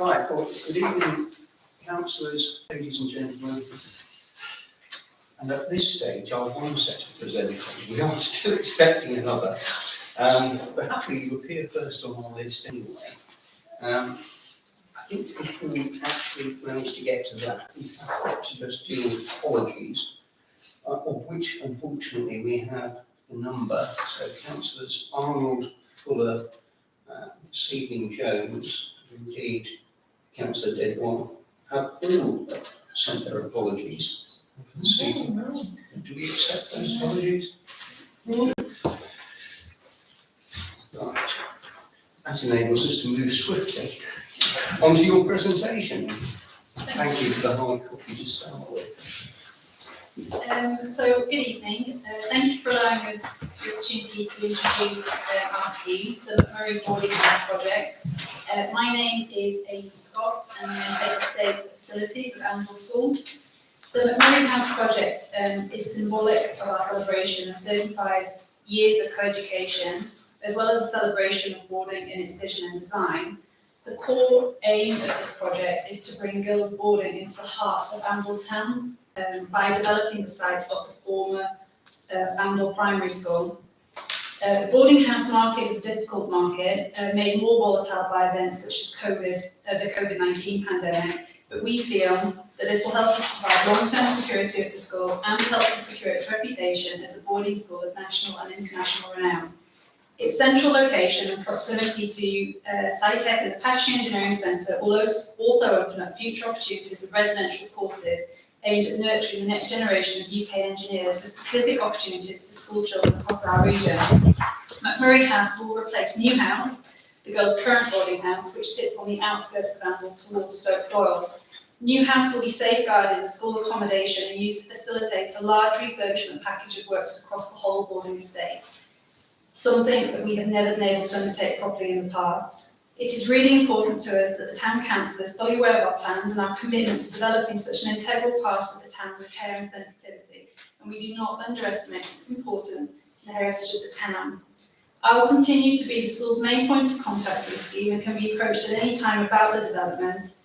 Right, well, good evening, councillors, ladies and gentlemen. And at this stage, our one set of presenters, we are still expecting another. But happily you appear first on our list anyway. I think before we actually manage to get to that, we have got to just deal with apologies, of which unfortunately we have the number. So councillors Arnold, Fuller, Stephen Jones, indeed Councillor Dedwan, have all sent their apologies for this evening. Do we accept those apologies? Right. That enables us to move swiftly onto your presentation. Thank you for the hard copy to start with. So, good evening. Thank you for allowing us the opportunity to introduce our scheme, the McMurray Boarding House Project. My name is Amy Scott and I'm Head of State Facilities at Anvil School. The McMurray House Project is symbolic of our celebration of 35 years of co-education, as well as a celebration of boarding in its vision and design. The core aim of this project is to bring girls' boarding into the heart of Anvil Town by developing the site of the former Anvil Primary School. The boarding house market is a difficult market, made more volatile by events such as the COVID-19 pandemic, but we feel that this will help us to provide long-term security of the school and help to secure its reputation as a boarding school of national and international renown. Its central location and proximity to SciTech and the Apache Engineering Centre will also open up future opportunities of residential courses aimed at nurturing the next generation of UK engineers with specific opportunities for school children across our region. McMurray House will replace New House, the girls' current boarding house, which sits on the outskirts of Anvil towards Stoke Doyle. New House will be safeguarded as school accommodation and used to facilitate a large refurbishment package of works across the whole boarding estate, something that we have never been able to undertake properly in the past. It is really important to us that the Town Council is fully aware of our plans and our commitment to developing such an integral part of the town with care and sensitivity, and we do not underestimate its importance in the heritage of the town. I will continue to be the school's main point of contact for the scheme and can be approached at any time about the development.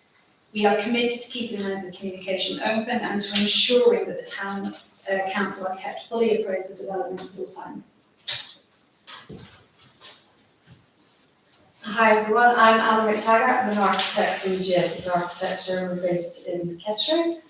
We are committed to keeping lines of communication open and to ensuring that the Town Council are kept fully appraised of developments at all time. Hi everyone, I'm Anna McTaggart. I'm an architect from GSS Architecture. We're based in Kettering.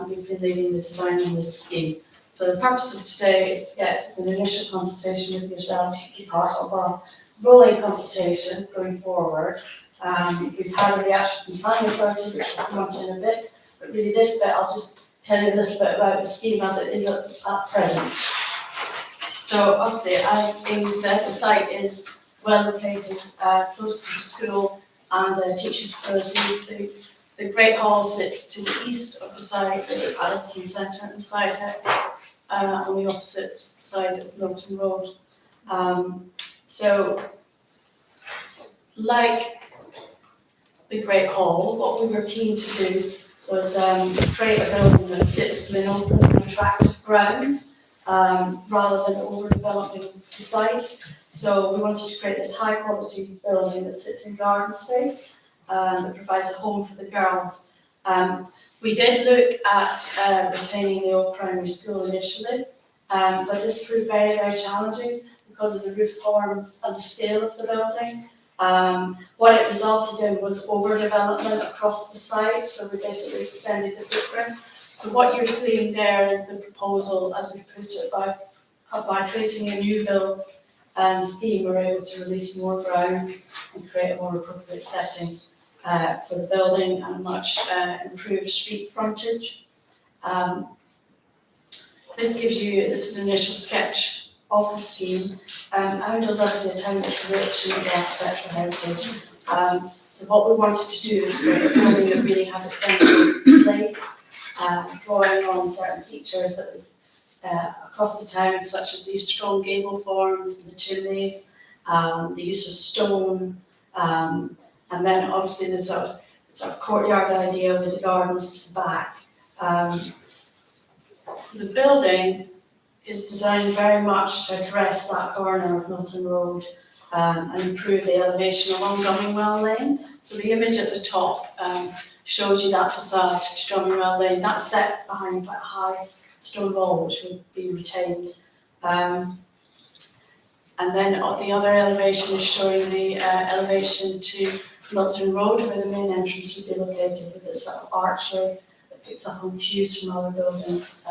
We've been leading the design on this scheme. So the purpose of today is to get an initial consultation with yourselves to be part of our rolling consultation going forward. We've had a reaction from planning authority, which we'll come on to in a bit, but really this bit I'll just tell you a little bit about the scheme as it is at present. So obviously, as Amy said, the site is well located, close to the school and teaching facilities. The Great Hall sits to the east of the site, the Allinson Centre and SciTech on the opposite side of Milton Road. So, like the Great Hall, what we were keen to do was create a building that sits within open and attractive grounds rather than overdeveloping the site. So we wanted to create this high quality building that sits in garden space that provides a home for the girls. We did look at retaining the old primary school initially, but this proved very, very challenging because of the roof forms and the scale of the building. What it resulted in was overdevelopment across the site, so we basically extended the footprint. So what you're seeing there is the proposal as we put it by creating a new build scheme, we're able to release more grounds and create a more appropriate setting for the building and a much improved street frontage. This is an initial sketch of the scheme. Anvil's obviously a town that's rich in its architectural heritage. So what we wanted to do is create a building that really had a sense of place, drawing on certain features that we've across the town, such as these strong gable forms and the chimneys, the use of stone, and then obviously the sort of courtyard idea with the gardens to the back. So the building is designed very much to address that corner of Milton Road and improve the elevation along Drummingwell Lane. So the image at the top shows you that facade to Drummingwell Lane. That's set behind quite a high stone wall which would be retained. And then the other elevation is showing the elevation to Milton Road, where the main entrance would be located, with this sort of archway that picks up on cues from other buildings,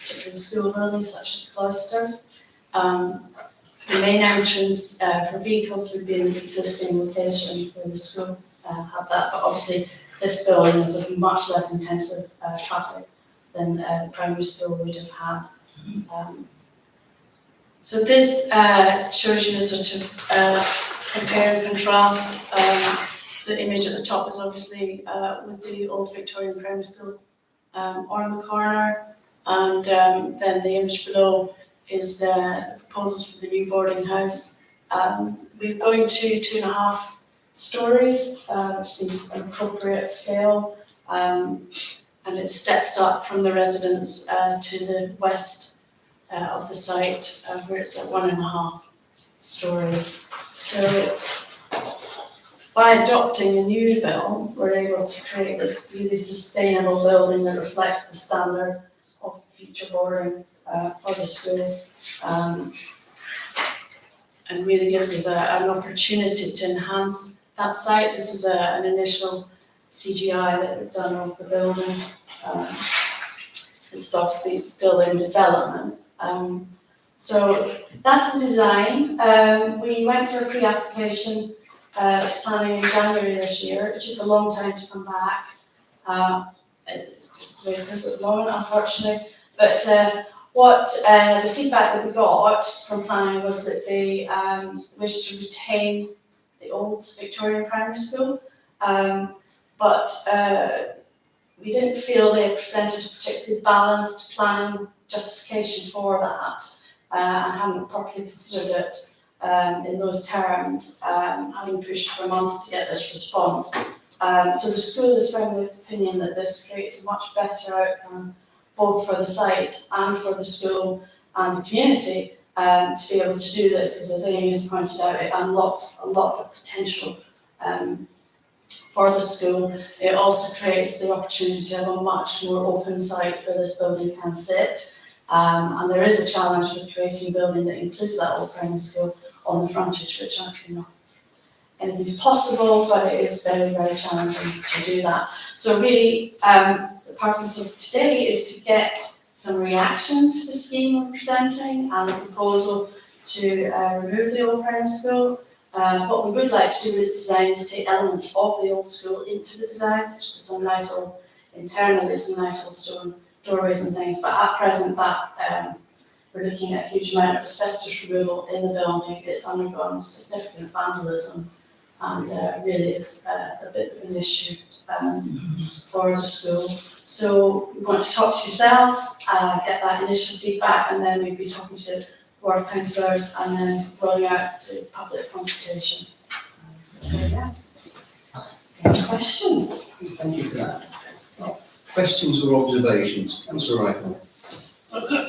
particularly school buildings such as cloisters. The main entrance for vehicles would be in the existing location where the school had that, but obviously this building is of much less intensive traffic than the primary school would have had. So this shows you a sort of compare and contrast. The image at the top is obviously with the old Victorian primary school on the corner, and then the image below is the proposals for the new boarding house. We're going to 2.5 stories, which seems an appropriate scale, and it steps up from the residence to the west of the site, where it's at 1.5 stories. So by adopting a new build, we're able to create this really sustainable building that reflects the standard of future boarding for the school, and really gives us an opportunity to enhance that site. This is an initial CGI that we've done of the building. It's obviously still in development. So that's the design. We went for a pre-application to planning in January this year. It took a long time to come back. It's just the way it is at the moment, unfortunately. But what the feedback that we got from planning was that they wished to retain the old Victorian primary school, but we didn't feel they presented a particularly balanced planning justification for that, and hadn't properly considered it in those terms, having pushed for months to get this response. So the school is firmly of the opinion that this creates a much better outcome, both for the site and for the school and the community, to be able to do this, because as Amy has pointed out, it unlocks a lot of potential for the school. It also creates the opportunity to have a much more open site where this building can sit. And there is a challenge with creating a building that includes that old primary school on the frontage, which actually not anything's possible, but it is very, very challenging to do that. So really, the purpose of today is to get some reaction to the scheme we're presenting and the proposal to remove the old primary school. What we would like to do with the design is take elements of the old school into the design, such as some nice old, internally some nice old stone doorways and things, but at present that we're looking at a huge amount of asbestos removal in the building. It's undergone significant vandalism, and really it's a bit of an issue for the school. So we want to talk to yourselves, get that initial feedback, and then we'd be talking to board councillors and then rolling out to public consultation. So yeah, any questions? Thank you for that. Well, questions or observations? Councillor Rycroft.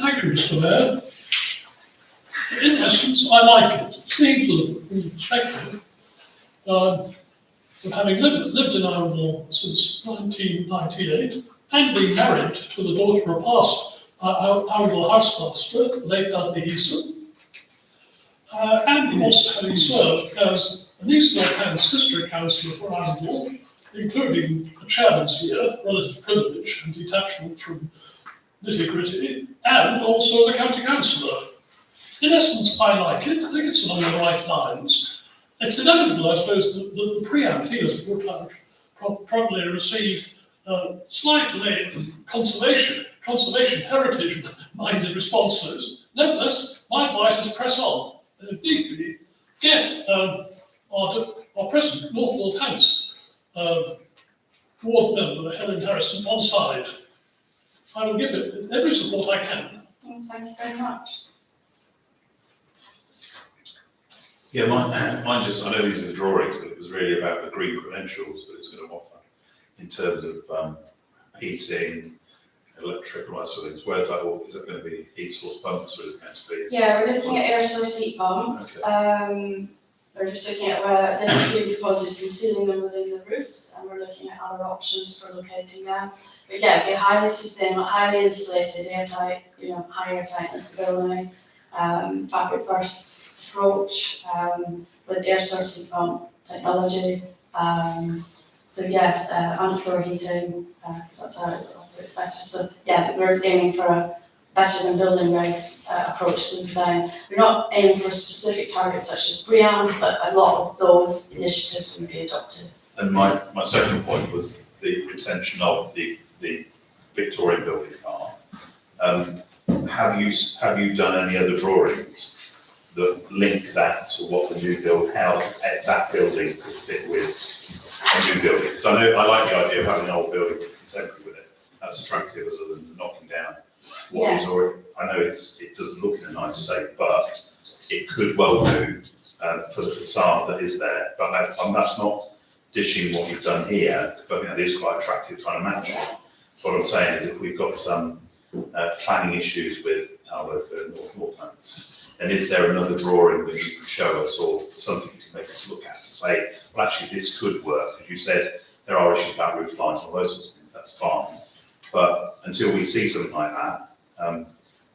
Thank you, Mr. Mayor. In essence, I like it. It seems from the perspective of having lived in Arundel since 1998 and being married to the daughter of a pastor, Arundel housemaster, late Dudley Heason, and also having served as an East Northants district councillor for Arundel, including a chairman's year, relative privilege and detachment from nitty-gritty, and also as a county councillor. In essence, I like it. I think it's along the right lines. It's inevitable, I suppose, that the pre-am feelers of Woodland probably received slightly conservation heritage-minded responses. Nevertheless, my advice is press on. And if need be, get our present Northants ward member, Helen Harrison, on side. I will give it every support I can. Thank you very much. Yeah, mine just, I know these are drawings, but it was really about the green credentials that it's going to offer in terms of heating, electric, all that sort of things. Where's that all? Is it going to be heat source pumps, or is it going to be? Yeah, we're looking at air source heat pumps. Okay. We're just looking at where this really proposes concealing them within the roofs, and we're looking at other options for locating them. But yeah, be highly sustainable, highly insulated, airtight, high airtightness of the building, fabric first approach, with air source heat pump technology. So yes, underfloor heating, because that's how it operates better. So yeah, we're aiming for a better than building regs approach to design. We're not aiming for specific targets such as BREEAM, but a lot of those initiatives will be adopted. And my second point was the retention of the Victorian building part. Have you done any other drawings that link that to what the new build, how that building could fit with a new building? Because I like the idea of having an old building contemporary with it. That's attractive as other than knocking down what is already. I know it doesn't look in a nice state, but it could well do for the facade that is there. But that's not dishing what you've done here, because I think that is quite attractive, trying to match it. What I'm saying is, if we've got some planning issues with our local Northants, then is there another drawing that you could show us, or something you can make us look at to say, well, actually, this could work? As you said, there are issues about roof lines and all those sorts of things. That's fine, but until we see something like that,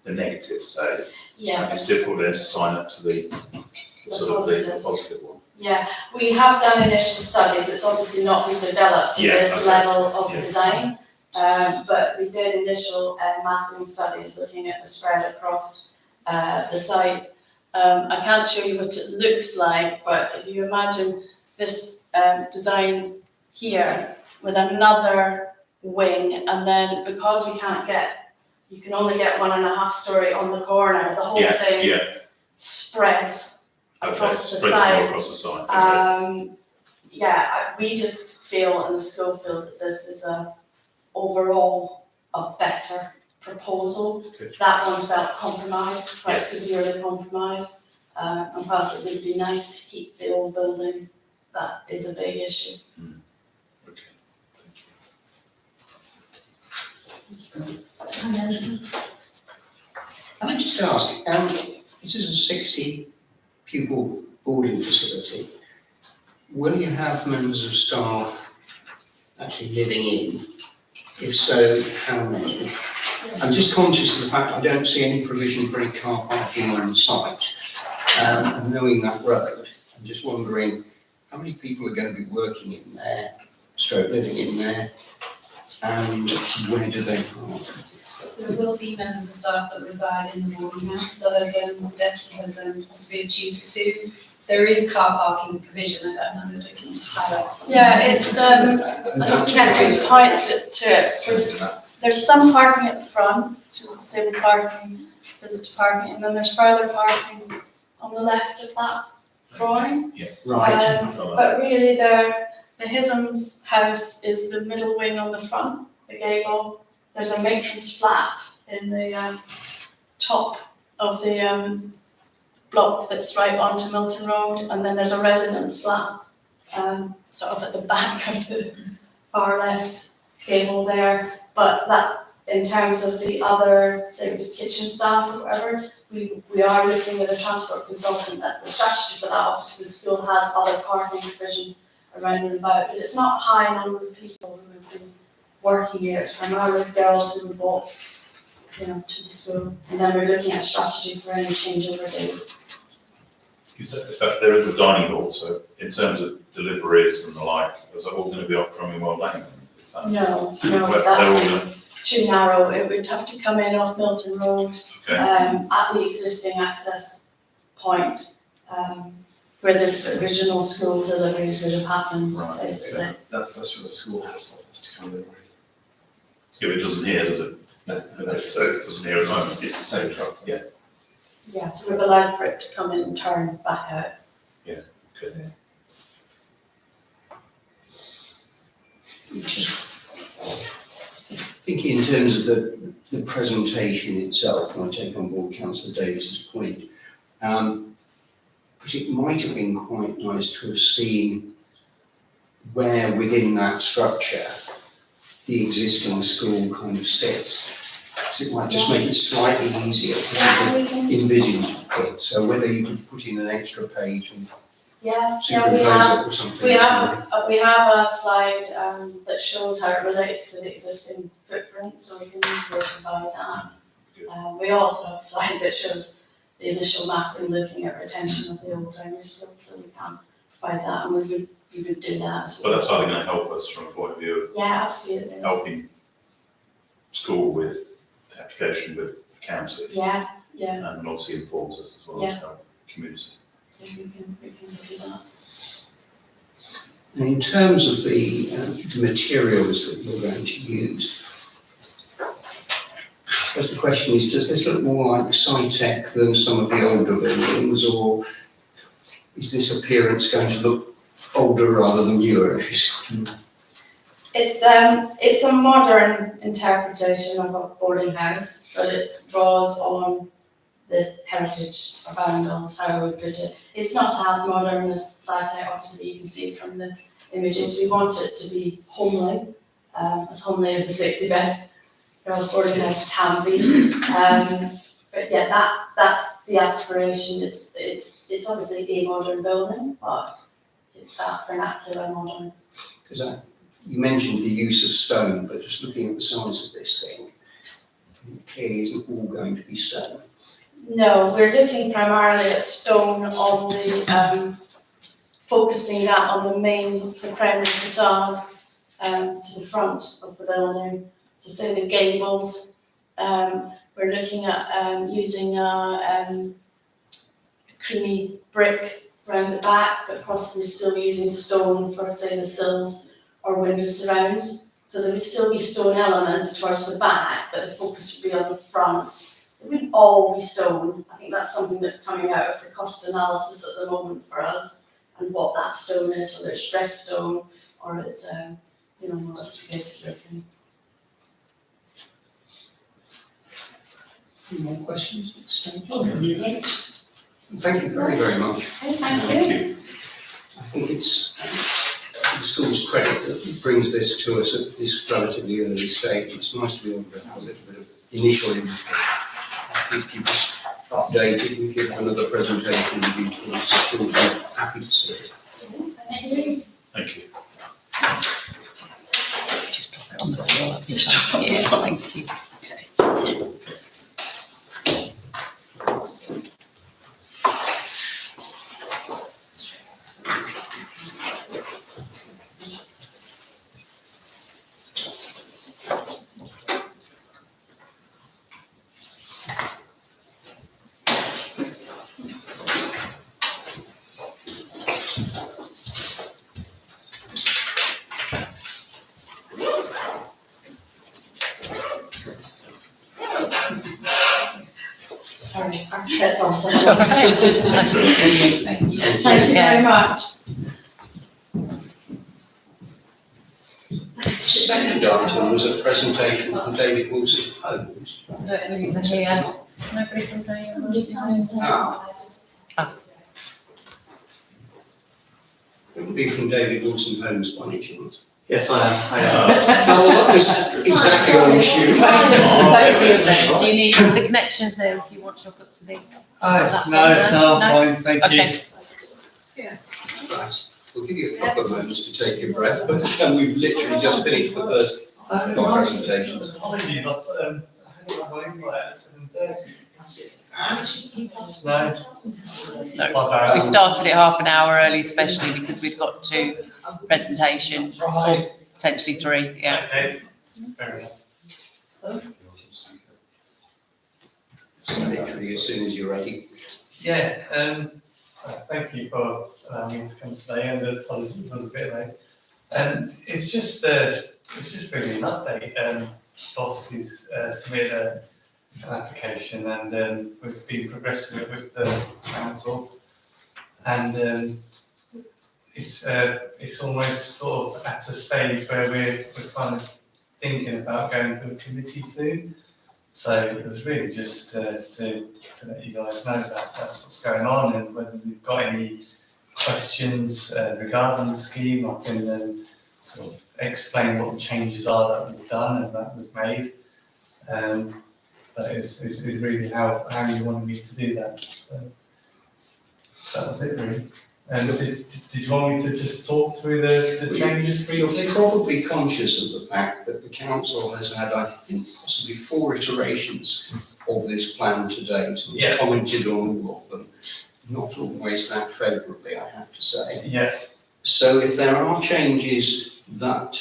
the negatives say, it's difficult then to sign up to the positive one. Yeah, we have done initial studies. It's obviously not been developed to this level of design, but we did initial massing studies looking at the spread across the site. I can't show you what it looks like, but if you imagine this design here with another wing, and then because you can only get 1.5 story on the corner, the whole thing spreads across the side. Across the side. We just feel, and the school feels, that this is overall a better proposal. Okay. That one felt compromised, quite severely compromised, and perhaps it would be nice to keep the old building. That is a big issue. Okay. Can I just ask, this is a 60 pupil boarding facility. Will you have members of staff actually living in? If so, how many? I'm just conscious of the fact I don't see any provision for any car parking on site. And knowing that road, I'm just wondering how many people are going to be working in there, living in there, and where do they park? So there will be members of staff that reside in the boarding house, so there's deputy residents, possibly a tutor too. There is car parking provision. I don't know if I can highlight something. Yeah, it's we point to it. There's some parking at the front, which is disabled parking, visitor parking, and then there's further parking on the left of that drawing. Right. But really, the Hisham's house is the middle wing on the front, the gable. There's a matron's flat in the top of the block that's right onto Milton Road, and then there's a residence flat sort of at the back of the far left gable there. But that, in terms of the other, say it was kitchen staff or whatever, we are looking with a transport consultant at the strategy for that. Obviously, the school has other parking provision around and about, but it's not a high number of people who would be working here. It's primarily girls who would walk, to the school, and then we're looking at strategy for any changeover days. You said that there is a dining hall, so in terms of deliveries and the like, is that all going to be off Drummondwell Lane? No, They're that's all going too narrow. It would have to come in off Milton Road, at the existing access point, where the original school deliveries would have happened, Right, basically. okay. That's where the school has to come in already. Yeah, but it doesn't here, does it? No, So it doesn't here at the moment. It's the same truck. Yeah, so we've allowed for it to come in and turn back out. Good. Just thinking in terms of the presentation itself, and I take on board Councillor Davis's point, because it might have been quite nice to have seen where within that structure the existing school kind of sits. So it might just make it slightly easier to sort of envisage it. So whether you could put in an extra page and Yeah, So yeah, we propose have, it or something. we have a slide that shows how it relates to the existing footprint, so we can easily provide that. We also have a slide that shows the initial massing, looking at retention of the old primary school, so we can provide that, and we would do that as But well. that's either going to help us from a point of view Yeah, of absolutely. helping school with the application with the county, Yeah, yeah, and obviously informs us as well Yeah. to help the community. so we can do that. And in terms of the materials that you're going to use, I suppose the question is, does this look more like Sci-Tech than some of the older buildings, or is this appearance going to look older rather than newer? It's a modern interpretation of a boarding house, but it draws on the heritage of Arundel, how I would put it. It's not as modern as Sci-Tech, obviously you can see from the images. We want it to be homely as a 60-bed girls' boarding house can be. But yeah, that's the aspiration. It's obviously a modern building, but it's that vernacular modern. Because you mentioned the use of stone, but just looking at the size of this thing, it clearly isn't all going to be stone. No, we're looking primarily at stone on the, focusing that on the primary facades to the front of the building. So say the gables, we're looking at using a creamy brick around the back, but possibly still using stone for say the sills or window surrounds. So there would still be stone elements towards the back, but the focus would be on the front. It wouldn't all be stone. I think that's something that's coming out of the cost analysis at the moment for us, and what that stone is, whether it's dressed stone or it's more rusticated looking. Any more questions at this stage? Not really, thanks. Thank you very, very much. Okay, thank you. I think it's the school's credit that it brings this to us at this relatively early stage. It's nice to be able to have a little bit of initial input. Please keep us updated. We give another presentation with you to us. I'm sure we'll be happy to see it. Thank you. Thank you. Just drop it on the floor. Just drop it. Yeah, thank you. Sorry, that's all set. Nice to meet you. Thank you. Thank you very much. Second item was a presentation from David Wilson Holmes. Nobody here. Nobody from It would be from David Wilson Holmes by any chance. Yes, I am. Oh, well, that was exactly on cue. Do you need the connections there if you want to look up to the? No, I'm fine, thank you. Okay. Right, we'll give you a couple of moments to take your breath, but we've literally just finished the first presentations. Apologies, I had my invite at 7:30. No. No. My bad. We started it half an hour early, especially because we'd got 2 presentations, or Right. potentially 3, yeah. Okay, fair enough. So literally as soon as you're ready. Yeah, thank you for allowing me to come today, and apologies, I was a bit late. It's just really an update. Obviously, submitted an application, and we've been progressing it with the council, and it's almost sort of at a stage where we're kind of thinking about going to a committee soon. So it was really just to let you guys know that that's what's going on, and whether you've got any questions regarding the scheme, I can sort of explain what the changes are that we've done and that we've made. But it's really how you wanted me to do that. So that was it really. And did you want me to just talk through the changes briefly? You're probably conscious of the fact that the council has had, I think, possibly 4 iterations of this plan to date, and Yeah. has commented on all of them, not always that favourably, I have to say. Yeah, So if there are changes that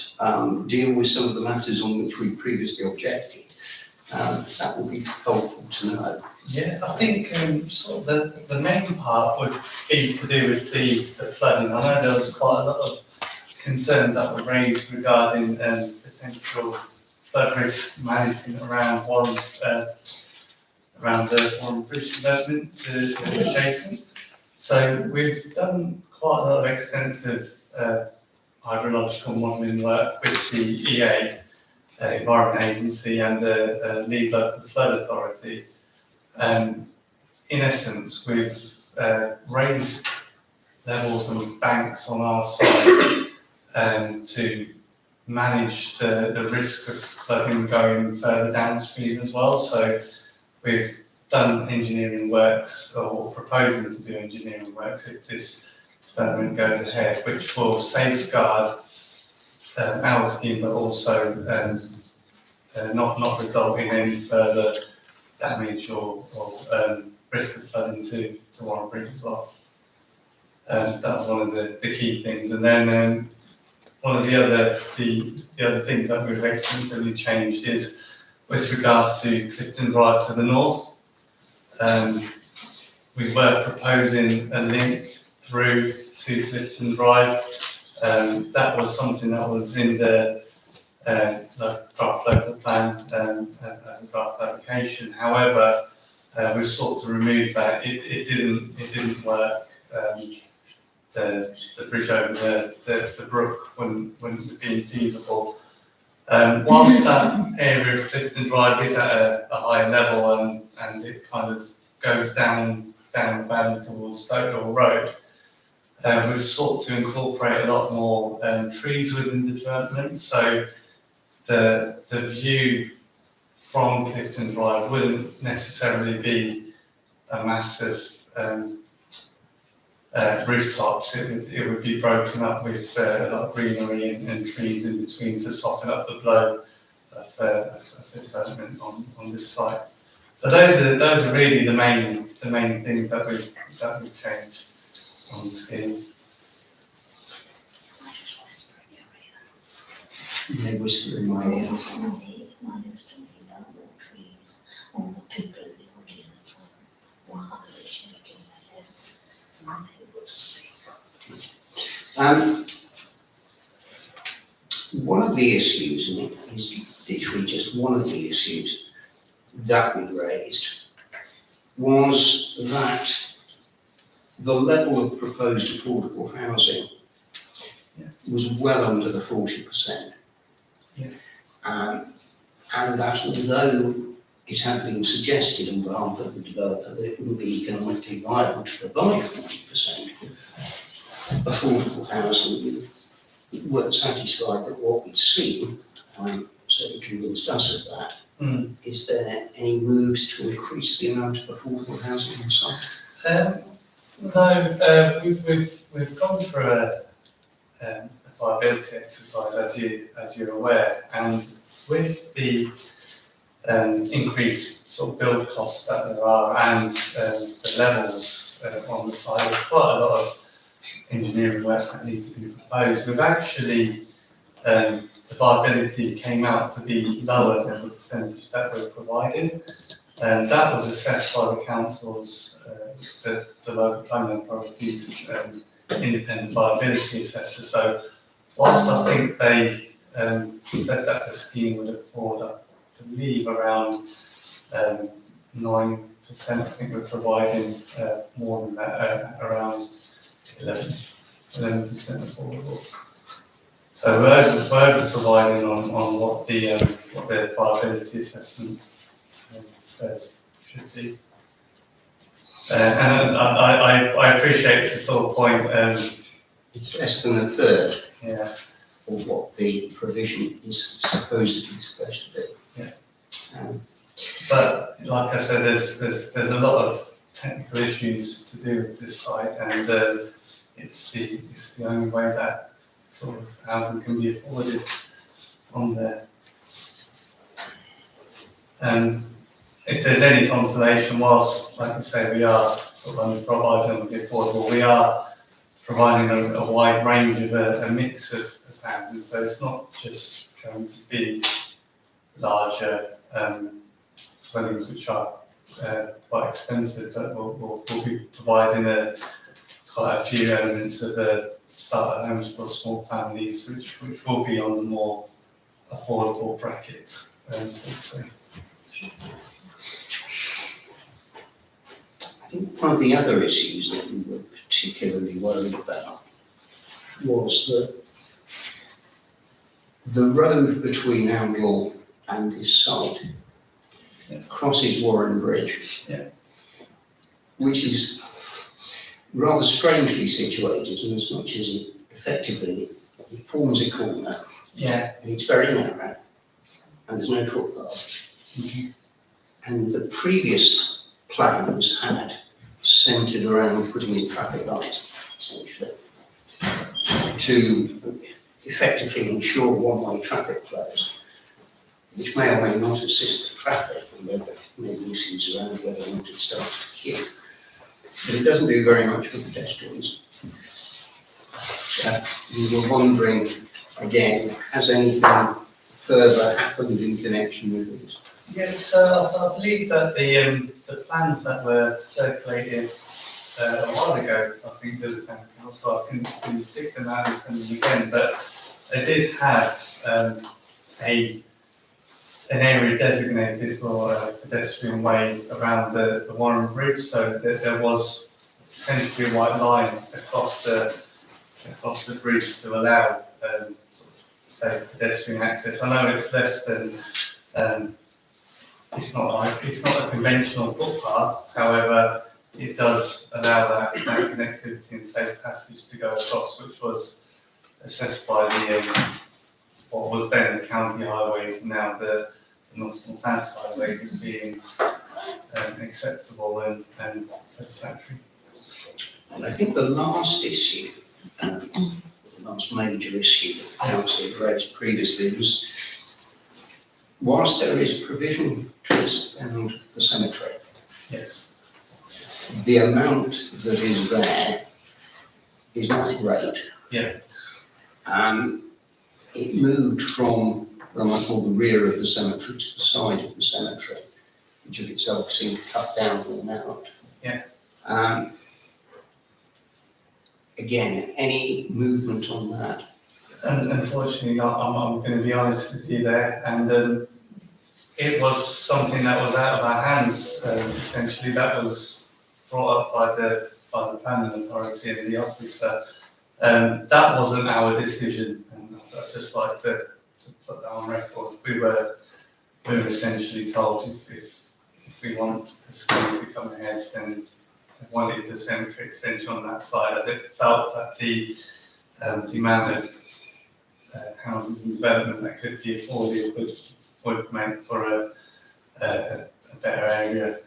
deal with some of the matters on which we previously objected, that would be helpful to know. yeah, I think sort of the main part would be to do with the flooding. I know there was quite a lot of concerns that were raised regarding potential flood risk management around around the Warren Bridge development to adjacent. So we've done quite a lot of extensive hydrological modelling work with the EA, Environment Agency, and the Lead Local Flood Authority. In essence, we've raised levels and banks on our side to manage the risk of flooding going further downstream as well. So we've done engineering works, or proposing to do engineering works if this development goes ahead, which will safeguard our scheme, but also not result in any further damage or risk of flooding to Warren Bridge as well. That was one of the key things. And then one of the other things that we've extensively changed is with regards to Clifton Drive to the north. We were proposing a link through to Clifton Drive. That was something that was in the draft local plan as a draft application. However, we've sought to remove that. It didn't work. The bridge over the brook wouldn't have been feasible. Whilst that area of Clifton Drive is at a high level and it kind of goes down the valley towards Stokehall Road, we've sought to incorporate a lot more trees within the development. So the view from Clifton Drive wouldn't necessarily be a massive rooftops. It would be broken up with a lot of greenery and trees in between to soften up the blow of the development on this site. So those are really the main things that we've changed on the scheme. They whisper in my ear. One of the issues, and it is literally just one of the issues that we raised, was that the level of proposed affordable housing was well under the 40%. Yeah. And that although it had been suggested on behalf of the developer that it wouldn't be economically viable to provide 40% affordable housing, we weren't satisfied that what we'd seen, certainly convinced us of that. Is there any moves to increase the amount of affordable housing on site? No, we've gone through a viability exercise, as you're aware, and with the increased sort of build costs that there are and the levels on the site, there's quite a lot of engineering works that need to be proposed. We've actually, the viability came out to be lower than the percentage that we're providing, and that was assessed by the council's, the local planning authorities, independent viability assessor. So whilst I think they said that the scheme would afford, I believe, around 9%, I think we're providing more than that, around 11% affordable. So we're providing on what the viability assessment says should be. And I appreciate it's a sort of point. It's less than a third Yeah. of what the provision is supposed to be. Yeah. But like I said, there's a lot of technical issues to do with this site, and it's the only way that sort of housing can be afforded on there. If there's any consolation, whilst, like I say, we are sort of only providing the affordable, we are providing a wide range of a mix of housing. So it's not just going to be larger dwellings which are quite expensive, but we'll be providing quite a few elements of the starter homes for small families, which will be on the more affordable bracket, so to say. I think one of the other issues that we were particularly worried about was that the road between Oundle and this site crosses Warren Bridge, which is rather strangely situated in as much as it forms a corner. Yeah. And it's very narrow, and there's no footpath. And the previous plans had centred around putting in traffic lights, essentially, to effectively ensure one-way traffic flows, which may or may not assist the traffic, and there may be issues around whether or not it starts to queue. But it doesn't do very much for pedestrians. We were wondering, again, has anything further happened in connection with this? Yeah, so I believe that the plans that were circulated a while ago, I think the town council, I can stick them out and send them again, but they did have an area designated for a pedestrian way around the Warren Bridge, so that there was essentially a white line across the bridge to allow sort of safe pedestrian access. I know it's less than it's not a conventional footpath, however, it does allow that connectivity and safe passage to go across, which was assessed by what was then the county highways, now the North and South highways, as being acceptable and satisfactory. And I think the last issue, the last major issue that the council had raised previously was, whilst there is provision to expand the cemetery, Yes. the amount that is there is not great. Yeah. It moved from what I might call the rear of the cemetery to the side of the cemetery, which of itself seemed cut down and out. Yeah. Again, any movement on that? And unfortunately, I'm going to be honest with you there, and it was something that was out of our hands. Essentially, that was brought up by the planning authority and the officer. That wasn't our decision, and I'd just like to put that on record. We were essentially told if we want the scheme to come ahead, then they wanted the cemetery extension on that side, as it felt that the amount of houses and development that could be afforded would make for a better area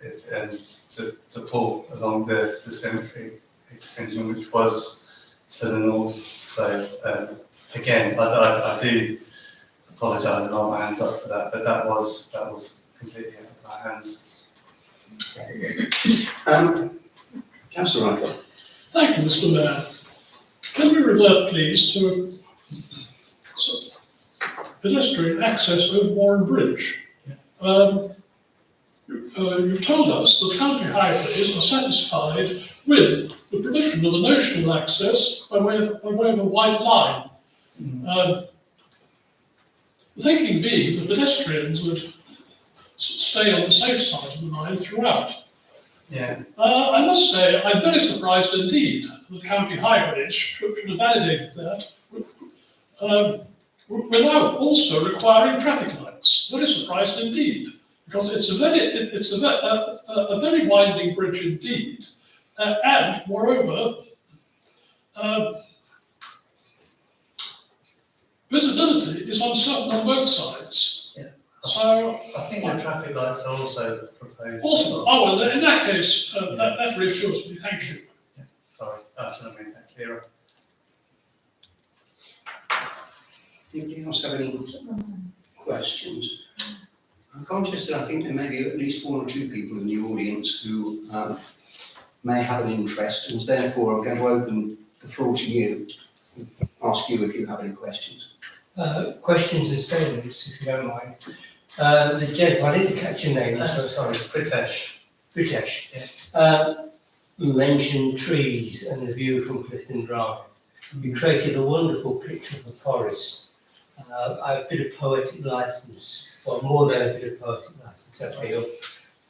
to pull along the cemetery extension, which was to the north. So again, I do apologise and hold my hands up for that, but that was completely out of our hands. Councillor Ryder. Thank you, Mr. Mayor. Can we revert, please, to pedestrian access over Warren Bridge? You've told us the county highways are satisfied with the provision of a notional access by way of a white line. The thinking being that pedestrians would stay on the safe side of the line throughout. Yeah. I must say, I'm very surprised indeed that county highways should have validated that without also requiring traffic lights. Very surprised indeed, because it's a very winding bridge indeed, and moreover, visibility is uncertain on both sides. Yeah. So I think the traffic lights are also proposed. also, oh well, in that case, that reassures me. Thank you. Yeah, sorry, I should have made that clearer. Anybody else have any questions? I'm conscious that I think there may be at least one or two people in the audience who may have an interest, and therefore I'm going to open the floor to you. Ask you if you have any questions. Questions and statements, if you don't mind. The gentleman, I didn't catch your name, so sorry. Pritesh. Pritesh. You mentioned trees and the view from Clifton Drive. You created a wonderful picture of the forest. I have a bit of poetic license, well, more than a bit of poetic license, I feel.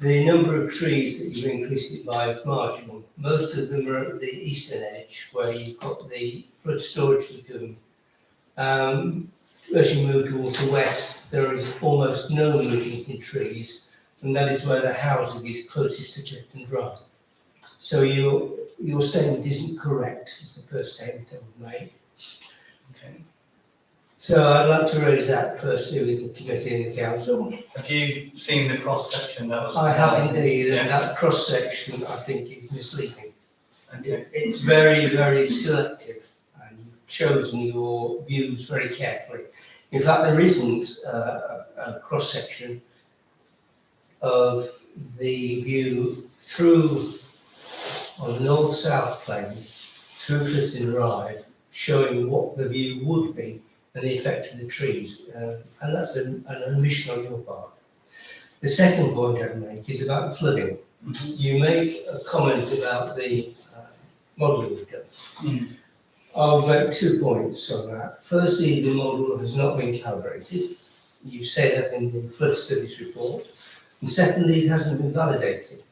The number of trees that you've increased it by is marginal. Most of them are at the eastern edge, where you've got the flood storage lagoon. As you move towards the west, there is almost no movement in trees, and that is where the housing is closest to Clifton Drive. So your statement isn't correct, is the first statement I would make. Okay. So I'd like to raise that firstly with the committee and the council. Have you seen the cross section that was? I have indeed, and Yeah. that cross section I think is misleading. Okay. It's very, very selective, and you've chosen your views very carefully. In fact, there isn't a cross section of the view through on the north-south plane through Clifton Drive, showing what the view would be and the effect of the trees, and that's an omission on your part. The second point I'd make is about flooding. You make a comment about the modelling we've done. I'll make 2 points on that. Firstly, the model has not been calibrated. You say that in the flood studies report. And secondly, it hasn't been validated.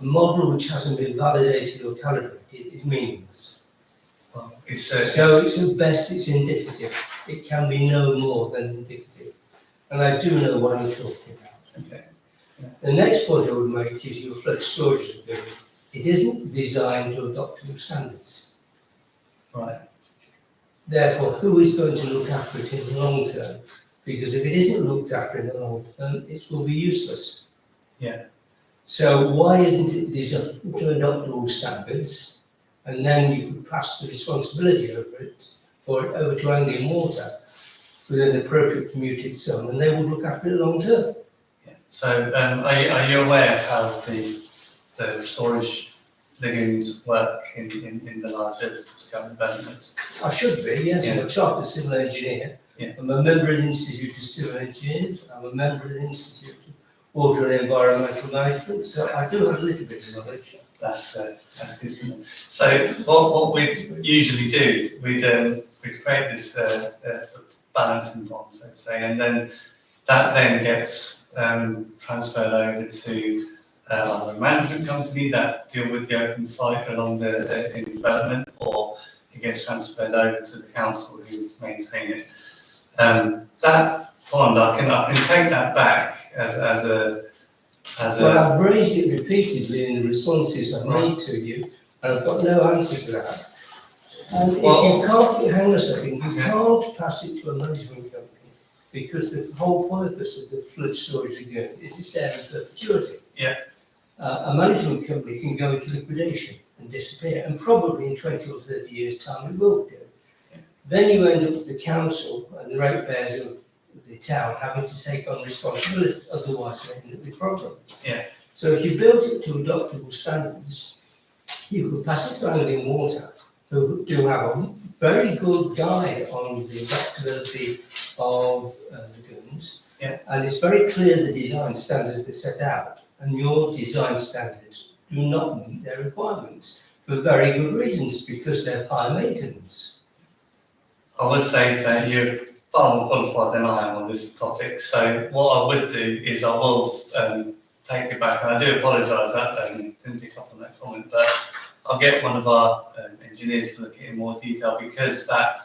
A model which hasn't been validated or calibrated is meaningless. Well, it's, So it's at best, it's indicative. It can be no more than indicative. And I do know what I'm talking about. okay. The next point I would make is your flood storage lagoon. It isn't designed to adopt new standards. Right. Therefore, who is going to look after it in the long term? Because if it isn't looked after in the long term, it will be useless. Yeah. So why isn't it designed to adopt all standards? And then you could pass the responsibility for it over to Anglian Water with an appropriate commuted zone, and they will look after it long term. Yeah. So, are you aware of how the storage lagoons work in the larger scale developments? I should be, yes, I'm Yeah. a chartered civil engineer. Yeah. I'm a member of the Institute of Civil Engineers. I'm a member of the Institute of Water and Environmental Management, so I do have a little bit of knowledge. That's good to know. So, what we usually do, we'd create this balancing bond, so to say, and then that then gets transferred over to either a management company that deal with the open site along the in development, or it gets transferred over to the council who maintain it. That pond, I can take that back as a Well, I've raised it repeatedly in the responses I've made to you, and I've got no answer to that. And if Well- you can't, hang on a second, you Okay. can't pass it to a management company, because the whole purpose of the flood storage lagoon is it's there in perpetuity. Yeah. A management company can go into liquidation and disappear, and probably in 20 or 30 years' time it will do. Yeah. Then you end up with the council and the ratepayers of the town having to take on responsibility, otherwise you end up with problems. Yeah. So if you built it to adoptable standards, you could pass it to Anglian Water, who do have a very good guide on the adaptability of lagoons. Yeah. And it's very clear the design standards they set out, and your design standards do not meet their requirements for very good reasons, because they're high maintenance. I would say that you're far more qualified than I am on this topic. So what I would do is I will take it back, and I do apologise that didn't pick up on that comment, but I'll get one of our engineers to look at it in more detail, because that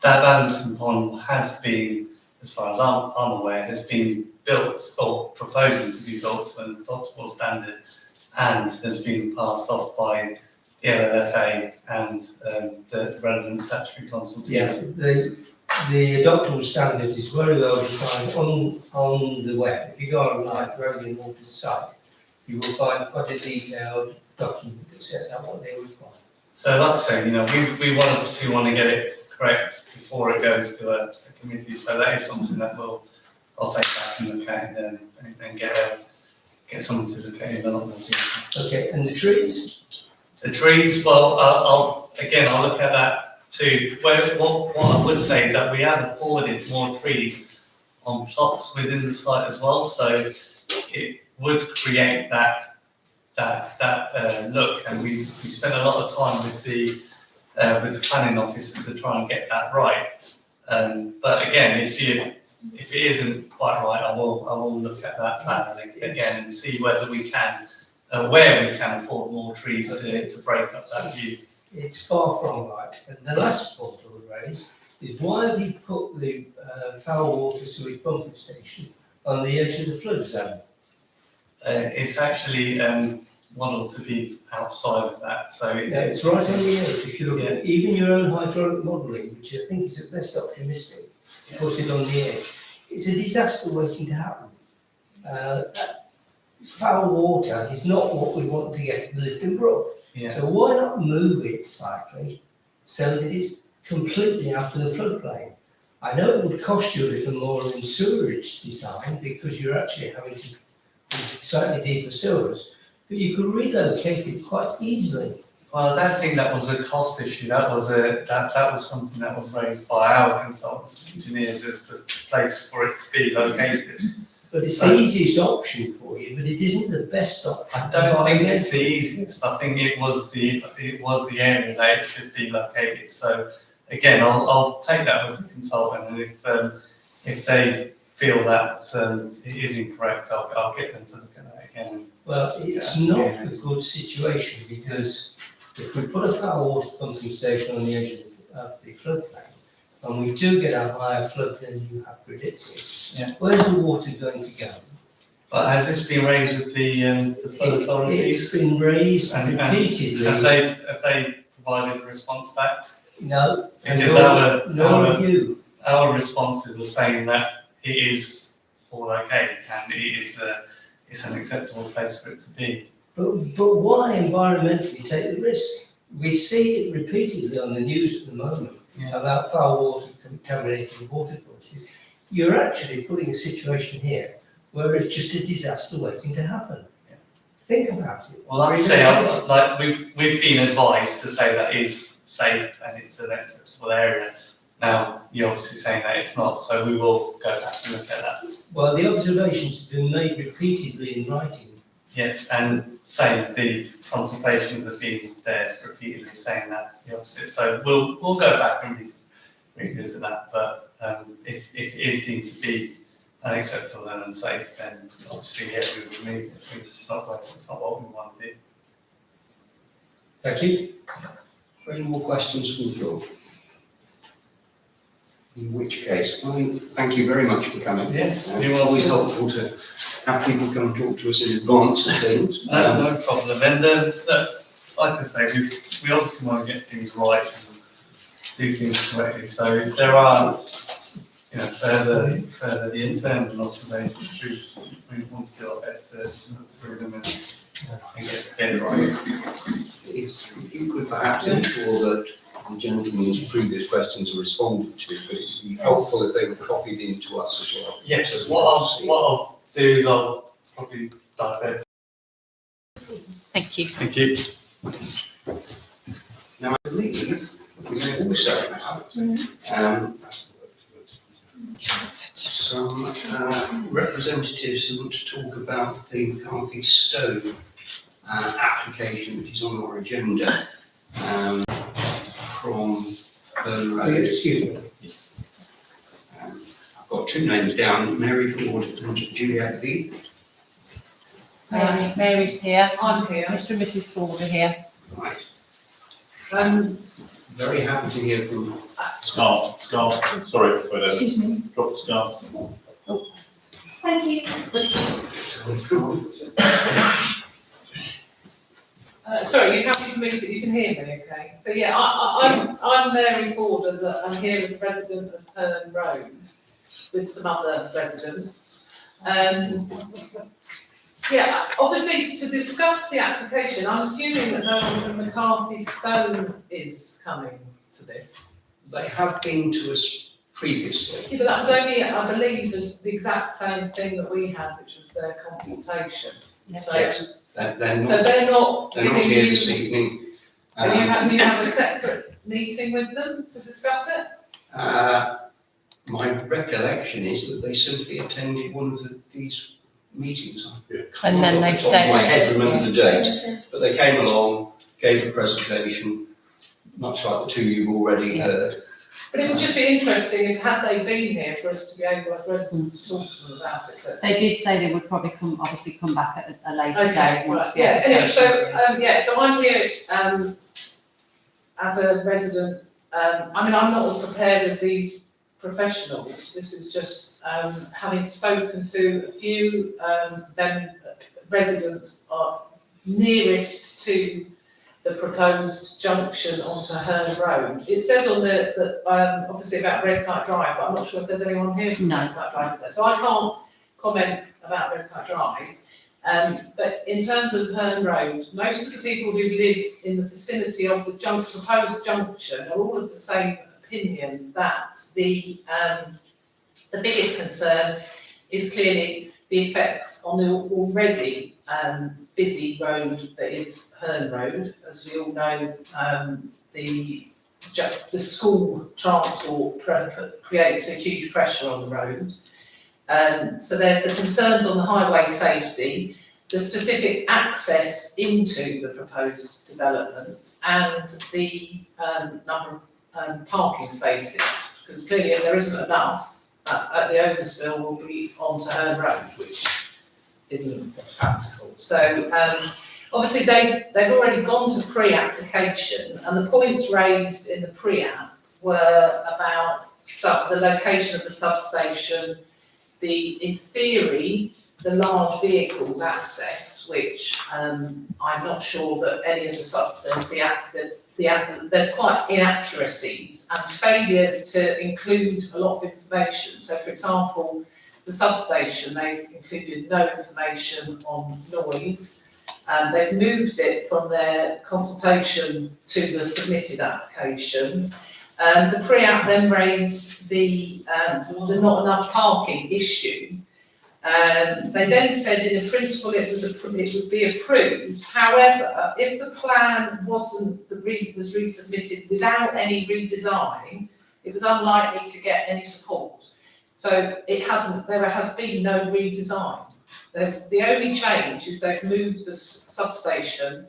balancing pond has been, as far as I'm aware, has been built or proposing to be built to an adoptable standard, and has been passed off by the LLFA and the relevant statutory consultation. Yes, the adoptable standards is very well defined on the web. If you go online to Anglian Water's site, you will find quite a detailed document that sets out what they require. So like I say, we obviously want to get it correct before it goes to a committee, so that is something that I'll take back and look at and get someone to look at it a lot more detail. Okay, and the trees? The trees, well, I'll look at that too. What I would say is that we have afforded more trees on plots within the site as well, so it would create that look, and we spent a lot of time with the planning officer to try and get that right. But again, if it isn't quite right, I will look at that plan again and see whether we can, where we can afford more trees to break up that view. It's far from right. And the last point I would raise is why have you put the foul water sewage pumping station on the edge of the flood zone? It's actually modelled to be outside of that, so Yeah, it's right on the edge. If you look at even your own hydraulic modelling, which I think is at best optimistic, puts it on the edge. It's a disaster waiting to happen. Foul water is not what we want to get in the Lytton Brook. Yeah. So why not move it slightly so that it's completely out of the floodplain? I know it would cost you a little more in sewerage design because you're actually having to slightly deeper sewers, but you could relocate it quite easily. Well, I don't think that was a cost issue. That was something that was raised by our consultants and engineers as the place for it to be located. But it's the easiest option for you, but it isn't the best option. I don't think it's the easiest. I think it was the area that it should be located. So again, I'll take that with the consultant, and if they feel that it is incorrect, I'll get them to look at that again. Well, it's not a good situation because if we put a foul water pumping station on the edge of the floodplain, and we do get a higher flood than you have predicted, where's the water going to go? But has this been raised with the flood authorities? It's been raised And repeatedly. have they provided a response back? No, and Because nor you. our responses are saying that it is all okay and it's an acceptable place for it to be. But why environmentally take the risk? We see it repeatedly on the news at the moment about foul water contaminating water courses. You're actually putting a situation here where it's just a disaster waiting to happen. Yeah. Think about it. Well, like I say, we've been advised to say that is safe and it's an acceptable area. Now, you're obviously saying that it's not, so we will go back and look at that. Well, the observations have been made repeatedly in writing. Yeah, and same, the consultations have been there repeatedly saying that the opposite. So we'll go back and revisit that. But if it is deemed to be unacceptable and unsafe, then obviously we will remove it. It's not what we want to do. Thank you. Any more questions from the floor? In which case, thank you very much for coming. Yeah, It's always helpful to have people come and talk to us in advance of things. No problem. And like I say, we obviously want to get things right and do things correctly. So there are, further the internal and observations. We want to do our best to bring them in and get it right. If you could perhaps ensure that the gentleman's previous questions are responded to, but it would be helpful if they were copied in to us as well. Yes, what I'll do is I'll probably divert. Thank you. Thank you. Now, I believe we may also have some representatives who want to talk about the McCarthy Stone application, which is on our agenda from Excuse me. I've got two names down, Mary Ford and Juliet Leith. Mary's here. I'm here. Mr. and Mrs. Ford are here. Right. Um, Very happy to hear from Scarf, sorry, excuse me. drop the scarf. Thank you. Sorry, you're happy for me to, you can hear me, okay? So yeah, I'm Mary Ford, I'm here as a resident of Herne Road with some other residents. Yeah, obviously, to discuss the application, I'm assuming that no one from McCarthy Stone is coming to this. They have been to us previously. Yeah, but that was only, I believe, the exact same thing that we had, which was their consultation. So, Yes, they're so not, they're not they're not giving here you, this evening. do you have a separate meeting with them to discuss it? My recollection is that they simply attended one of these meetings. I And then can't they off the top of my stayed. head remember the date, but they came along, gave a presentation, much like the two you've already heard. But it would just be interesting if, had they been here, for us to be able as residents to talk to them about it, so it's. They did say they would probably come back at a later Okay, date right, once the yeah, anyway, so, application's so I'm here, as a resident, I mean, I'm not as prepared as these professionals, this is just, having spoken to a few, residents are nearest to the proposed junction onto Herne Road. It says on obviously about Red Kite Drive, but I'm not sure if there's anyone here from No. Red Kite Drive, is there? So I can't comment about Red Kite Drive. But in terms of Herne Road, most of the people who live in the vicinity of the proposed junction are all of the same opinion that the biggest concern is clearly the effects on the already busy road that is Herne Road. As we all know, the school transport creates a huge pressure on the road. So there's the concerns on the highway safety, the specific access into the proposed development, and the number of parking spaces. Because clearly, if there isn't enough, at the overspill will be onto Herne Road, which isn't practical. So obviously they've already gone to pre-application, and the points raised in the pre-app were about the location of the substation, in theory, the large vehicles access, which I'm not sure that any of there's quite inaccuracies and failures to include a lot of information. So, for example, the substation, they've included no information on noise. They've moved it from their consultation to the submitted application. The pre-app then raised the not enough parking issue. They then said in principle it would be approved. However, if the plan was resubmitted without any redesign, it was unlikely to get any support. So there has been no redesign. The only change is they've moved the substation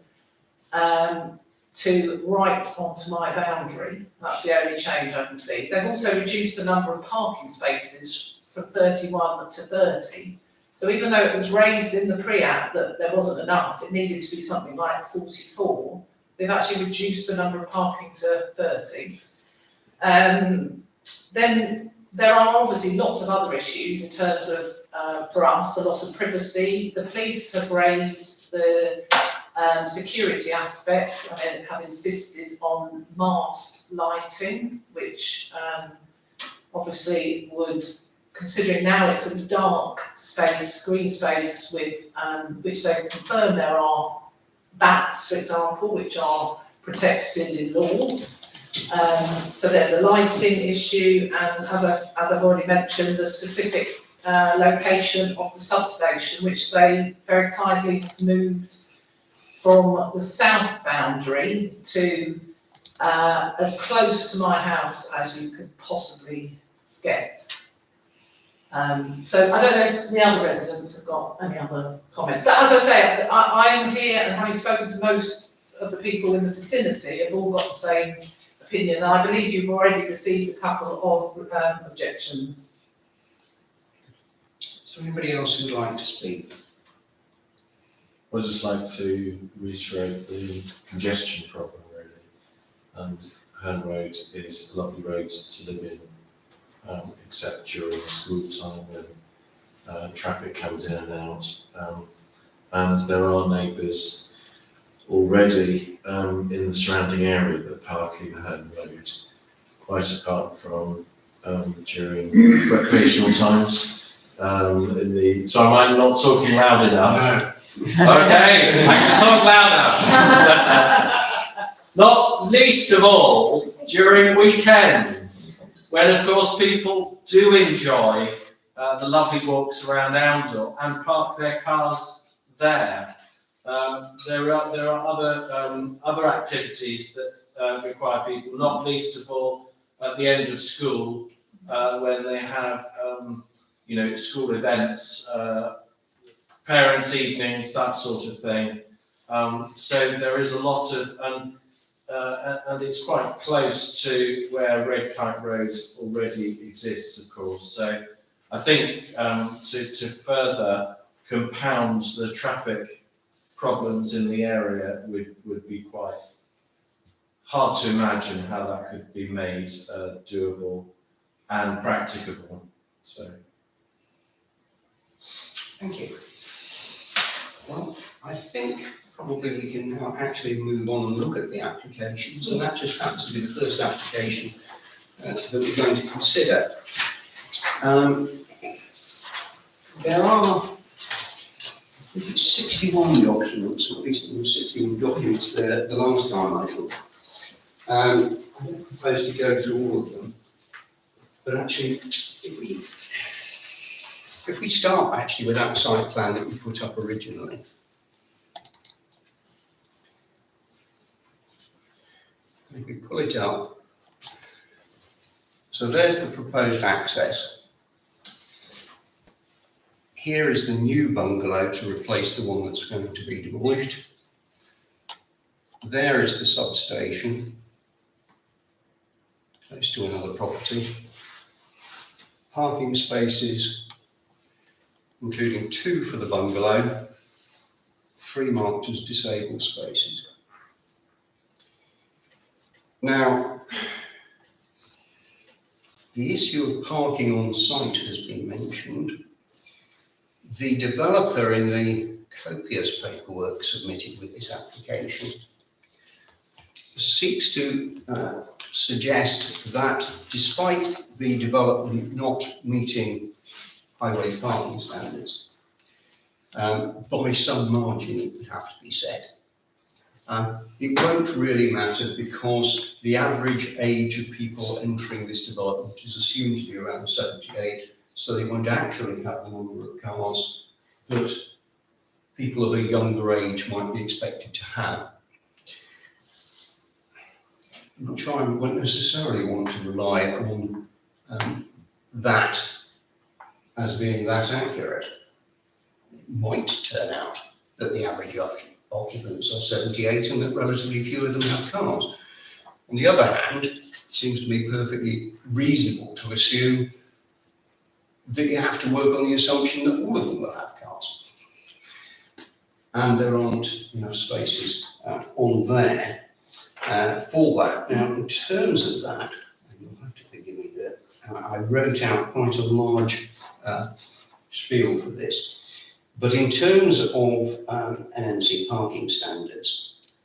to right onto my boundary. That's the only change I can see. They've also reduced the number of parking spaces from 31 to 30. So even though it was raised in the pre-app that there wasn't enough, it needed to be something like 44, they've actually reduced the number of parking to 30. Then there are obviously lots of other issues in terms of, for us, the loss of privacy. The police have raised the security aspect and have insisted on masked lighting, which obviously would, considering now it's a dark space, green space with, which they confirm there are bats, for example, which are protected in law. So there's a lighting issue, and as I've already mentioned, the specific location of the substation, which they very kindly have moved from the south boundary to as close to my house as you could possibly get. So I don't know if the other residents have got any other comments, but as I say, I'm here, and having spoken to most of the people in the vicinity, have all got the same opinion, and I believe you've already received a couple of objections. Is there anybody else who'd like to speak? I'd just like to reiterate the congestion problem, really. And Herne Road is a lovely road to live in, except during school time when traffic comes in and out. And there are neighbours already in the surrounding area that park in Herne Road, quite apart from during recreational times. So am I not talking loud enough? Okay, I can talk louder. Not least of all during weekends, when of course people do enjoy the lovely walks around Oundle and park their cars there. There are other activities that require people, not least of all at the end of school, when they have school events, parents' evenings, that sort of thing. So there is a lot of, and it's quite close to where Red Kite Road already exists, of course. So I think to further compound the traffic problems in the area would be quite hard to imagine how that could be made doable and practicable. So. Thank you. Well, I think probably we can now actually move on and look at the applications, and that just happens to be the first application that we're going to consider. There are 61 documents, or at least there were 61 documents there the last time I looked. I don't propose to go through all of them, but actually, if we start actually with that site plan that we put up originally. If we pull it up, so there's the proposed access. Here is the new bungalow to replace the one that's going to be demolished. There is the substation, close to another property. Parking spaces, including 2 for the bungalow, 3 marked as disabled spaces. Now, the issue of parking on site has been mentioned. The developer in the copious paperwork submitted with this application seeks to suggest that despite the development not meeting highway parking standards, by some margin it would have to be said, it won't really matter because the average age of people entering this development is assumed to be around 78, so they won't actually have the number of cars that people of a younger age might be expected to have. I'm not sure I won't necessarily want to rely on that as being that accurate. It might turn out that the average occupants are 78 and that relatively few of them have cars. On the other hand, it seems to me perfectly reasonable to assume that you have to work on the assumption that all of them will have cars. And there aren't enough spaces on there for that. Now, in terms of that, and you'll have to forgive me that I wrote out quite a large spiel for this. But in terms of NNC parking standards,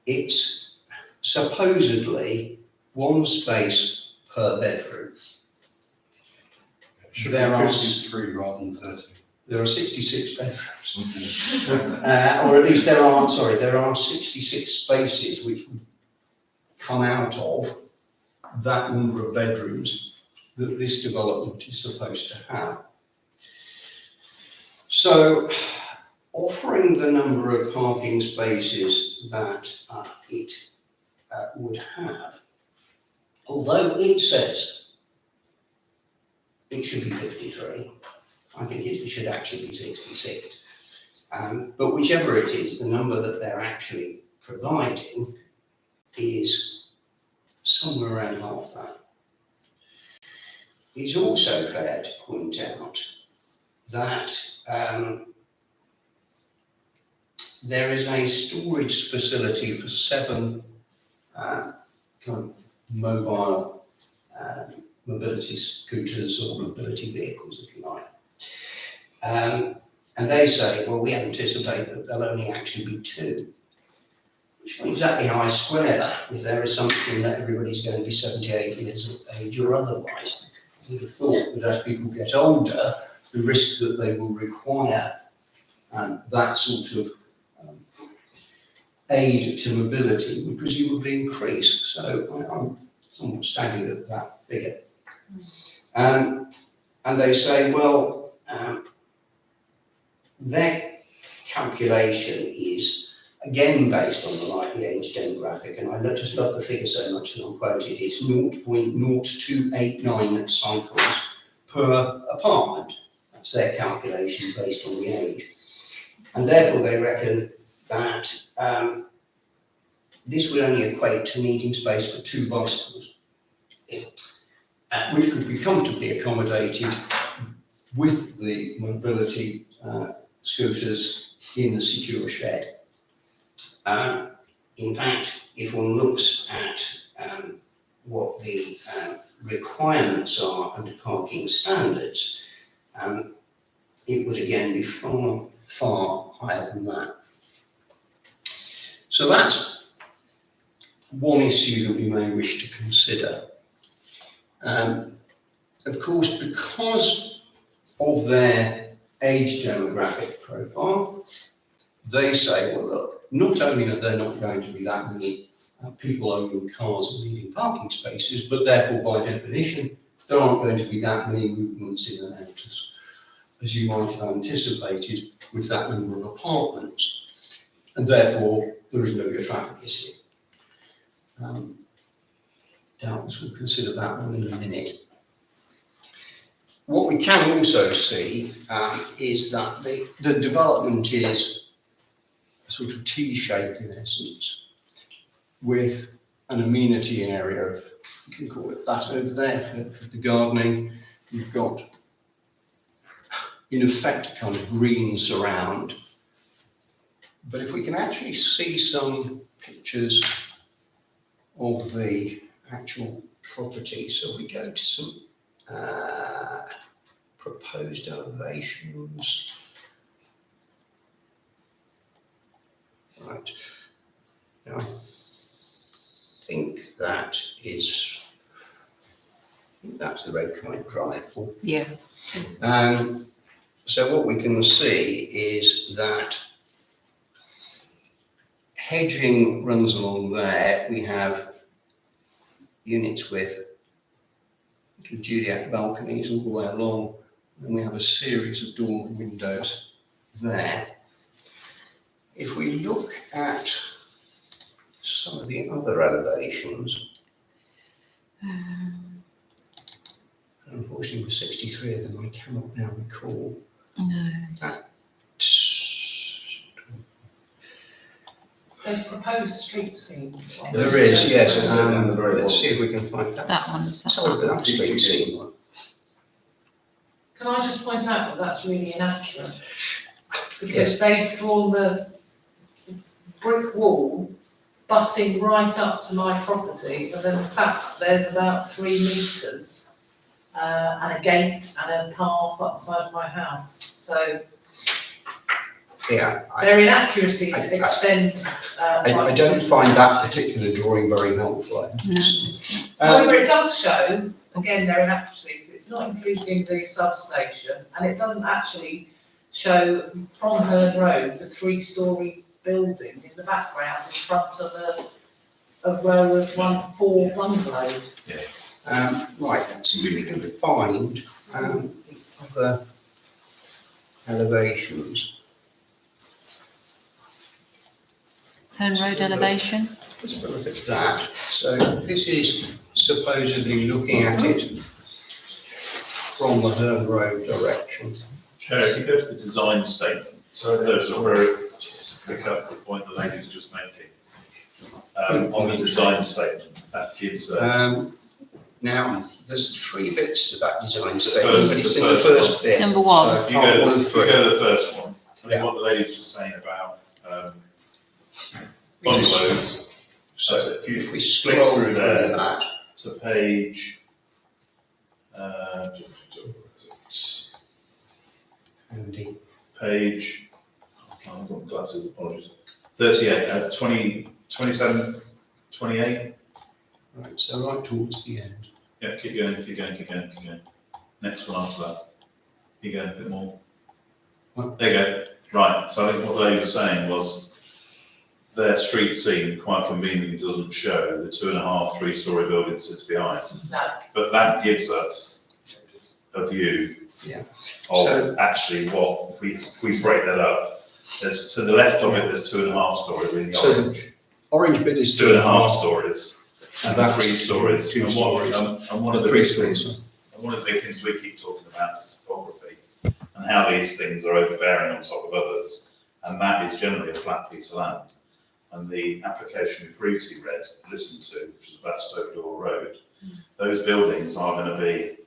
it's supposedly 1 space per bedroom. Should there be are 53 rather than 30. There are 66 bedrooms. Or at least there are 66 spaces which would come out of that number of bedrooms that this development is supposed to have. So, offering the number of parking spaces that it would have, although it says it should be 53, I think it should actually be 66. But whichever it is, the number that they're actually providing is somewhere around half that. It's also fair to point out that there is a storage facility for 7 kind of mobile mobility scooters or mobility vehicles, if you like. And they say, well, we anticipate that there'll only actually be 2. Which means exactly how I square that with their assumption that everybody's going to be 78 years of age or otherwise. I would have thought that as people get older, the risk that they will require that sort of aid to mobility would presumably increase. So I'm somewhat staggered at that figure. And they say, well, their calculation is again based on the likely age demographic, and I just love the figure so much that I'm quoted. It's 0.0289 cycles per apartment. That's their calculation based on the age. And therefore they reckon that this would only equate to needing space for 2 bicycles, which could be comfortably accommodated with the mobility scooters in the secure shed. In fact, if one looks at what the requirements are under parking standards, it would again be far, far higher than that. So that's one issue that we may wish to consider. Of course, because of their age demographic profile, they say, well, look, not only are there not going to be that many people owning cars and needing parking spaces, but therefore, by definition, there aren't going to be that many movements in and out as you might have anticipated with that number of apartments. And therefore, there is going to be a traffic issue. Doubtless we'll consider that one in a minute. What we can also see is that the development is a sort of T-shape in essence, with an amenity area, you can call it that over there for the gardening. You've got, in effect, a kind of green surround. But if we can actually see some pictures of the actual property, so if we go to some proposed elevations. Right. Now, I think that's the Red Kite Drive. Yeah. So what we can see is that hedging runs along there. We have units with little Juliet balconies all the way along, and we have a series of dormer windows there. If we look at some of the other elevations, unfortunately with 63 of them I cannot now recall. No. There's proposed street scenes. There is, yes. Let's see if we can find that. That one. Sorry, that street scene one. Can I just point out that that's really inaccurate? Because they've drawn the brick wall butting right up to my property, but in fact, there's about 3 metres and a gate and a path outside my house. So Yeah, their inaccuracies extend. I don't find that particular drawing very helpful. However, it does show, again, their inaccuracies. It's not including the substation, and it doesn't actually show from Herd Road the 3-storey building in the background in front of a row of 4 bungalows. Right, let's see if we can find the other elevations. Herne Road elevation. Let's have a look at that. So this is supposedly looking at it from the Herne Road direction. Chair, if you go to the design statement, so there's a very, just to pick up the point the lady's just making. On the design statement, that gives. Now, there's 3 bits to that design first- statement, but it's in the first bit. Number 1. So If you go to part the, one if of you 3. go to the first one, I mean, Yeah. what the lady's just saying about We just- bungalows. So if you if we flick scroll through through there that, to page, Andy, page, oh, I've got glasses, apologies. 38, 20, 27, 28. right, so right towards the end. Yeah, keep going. Next one after that. You go a bit more. What? There you go. Right, so I think what they were saying was their street scene quite conveniently doesn't show the 2.5, 3-storey building that sits behind. No. But that gives us a view Yeah. of So- actually what, if we break that up, there's to the left of it, there's 2.5 stories in the So the orange. Orange bit is 2.5 stories, and and that's 3 stories. two And stories. and one of the Three big stories. things, and one of the big things we keep talking about is topography and how these things are overbearing on top of others. And that is generally a flat piece of land. And the application we previously listened to, which is about Stoke Door Road, those buildings are going to be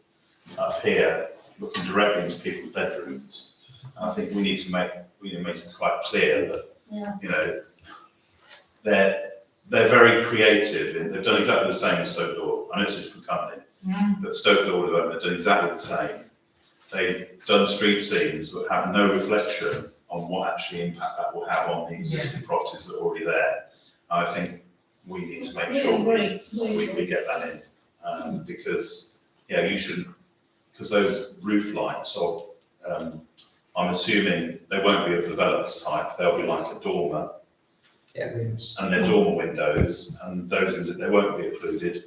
up here, looking directly into people's bedrooms. And I think we need to make it quite clear that, you know, they're very creative, and they've done exactly the same as Stoke Door. I know it's a different company, but Stoke Door Development have done exactly the same. They've done street scenes that have no reflection on what actually impact that will have on the existing properties that are already there. I think we need to make sure we get that in, because, yeah, you shouldn't, because those roof lights of, I'm assuming they won't be of the Velux type, they'll be like a dormer, Yeah. and they're dormer windows, and those, they won't be included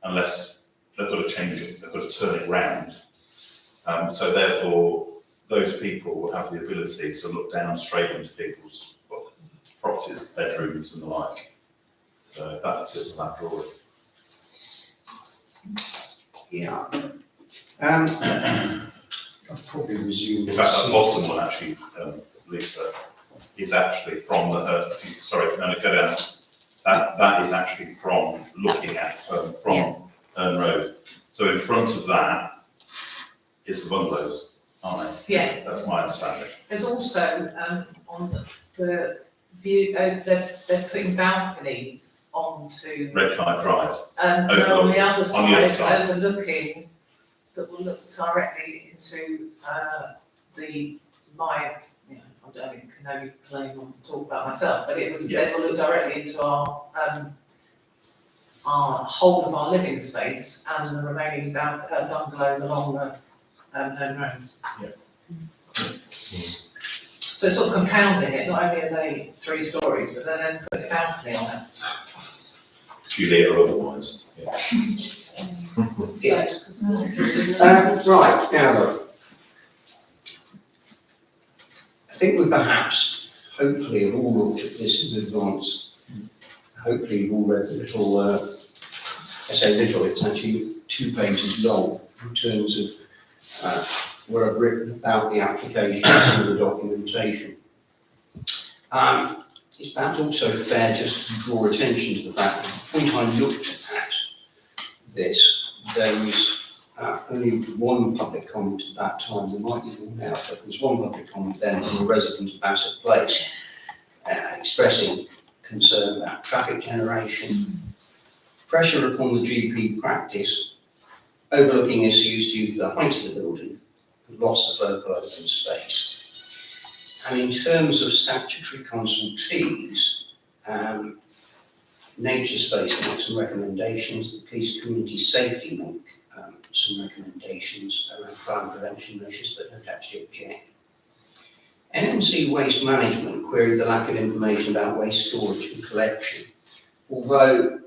unless they've got to change it, they've got to turn it round. So therefore, those people will have the ability to look down straight into people's properties, bedrooms and the like. So that's just that drawing. Yeah. I'll probably resume. In fact, that bottom one actually, Lisa, is actually from the, sorry, no, go down. That is actually from looking at, from Herne Road. So in front of that is the bungalows, aren't they? Yes. That's my understanding. There's also, on the view, they're putting balconies onto, Red Kite Drive. no, on the other on the other side, side. overlooking, that will look directly into, my, you know, I don't even can only claim or talk about myself, but it was, they will look directly into our whole of our living space and the remaining bungalows along the Herne Road. So it's sort of compounding it, not only are they 3 stories, but then put a balcony on it. Juliet or otherwise. Yes. Right, now look. I think we perhaps, hopefully, have all looked at this in advance. Hopefully you've all read the little, I say little, it's actually 2 pages long in terms of what I've written about the application and the documentation. It's perhaps also fair just to draw attention to the fact that the point I looked at this, there was only one public comment at that time, there might be more now, but there was one public comment then from a resident of Bassett Place expressing concern about traffic generation, pressure upon the GP practice, overlooking issues due to the height of the building, and loss of local open space. And in terms of statutory consultees, Nature Space makes some recommendations, the Police Community Safety make some recommendations around crime prevention measures that don't actually object. NMC Waste Management queried the lack of information about waste storage and collection, although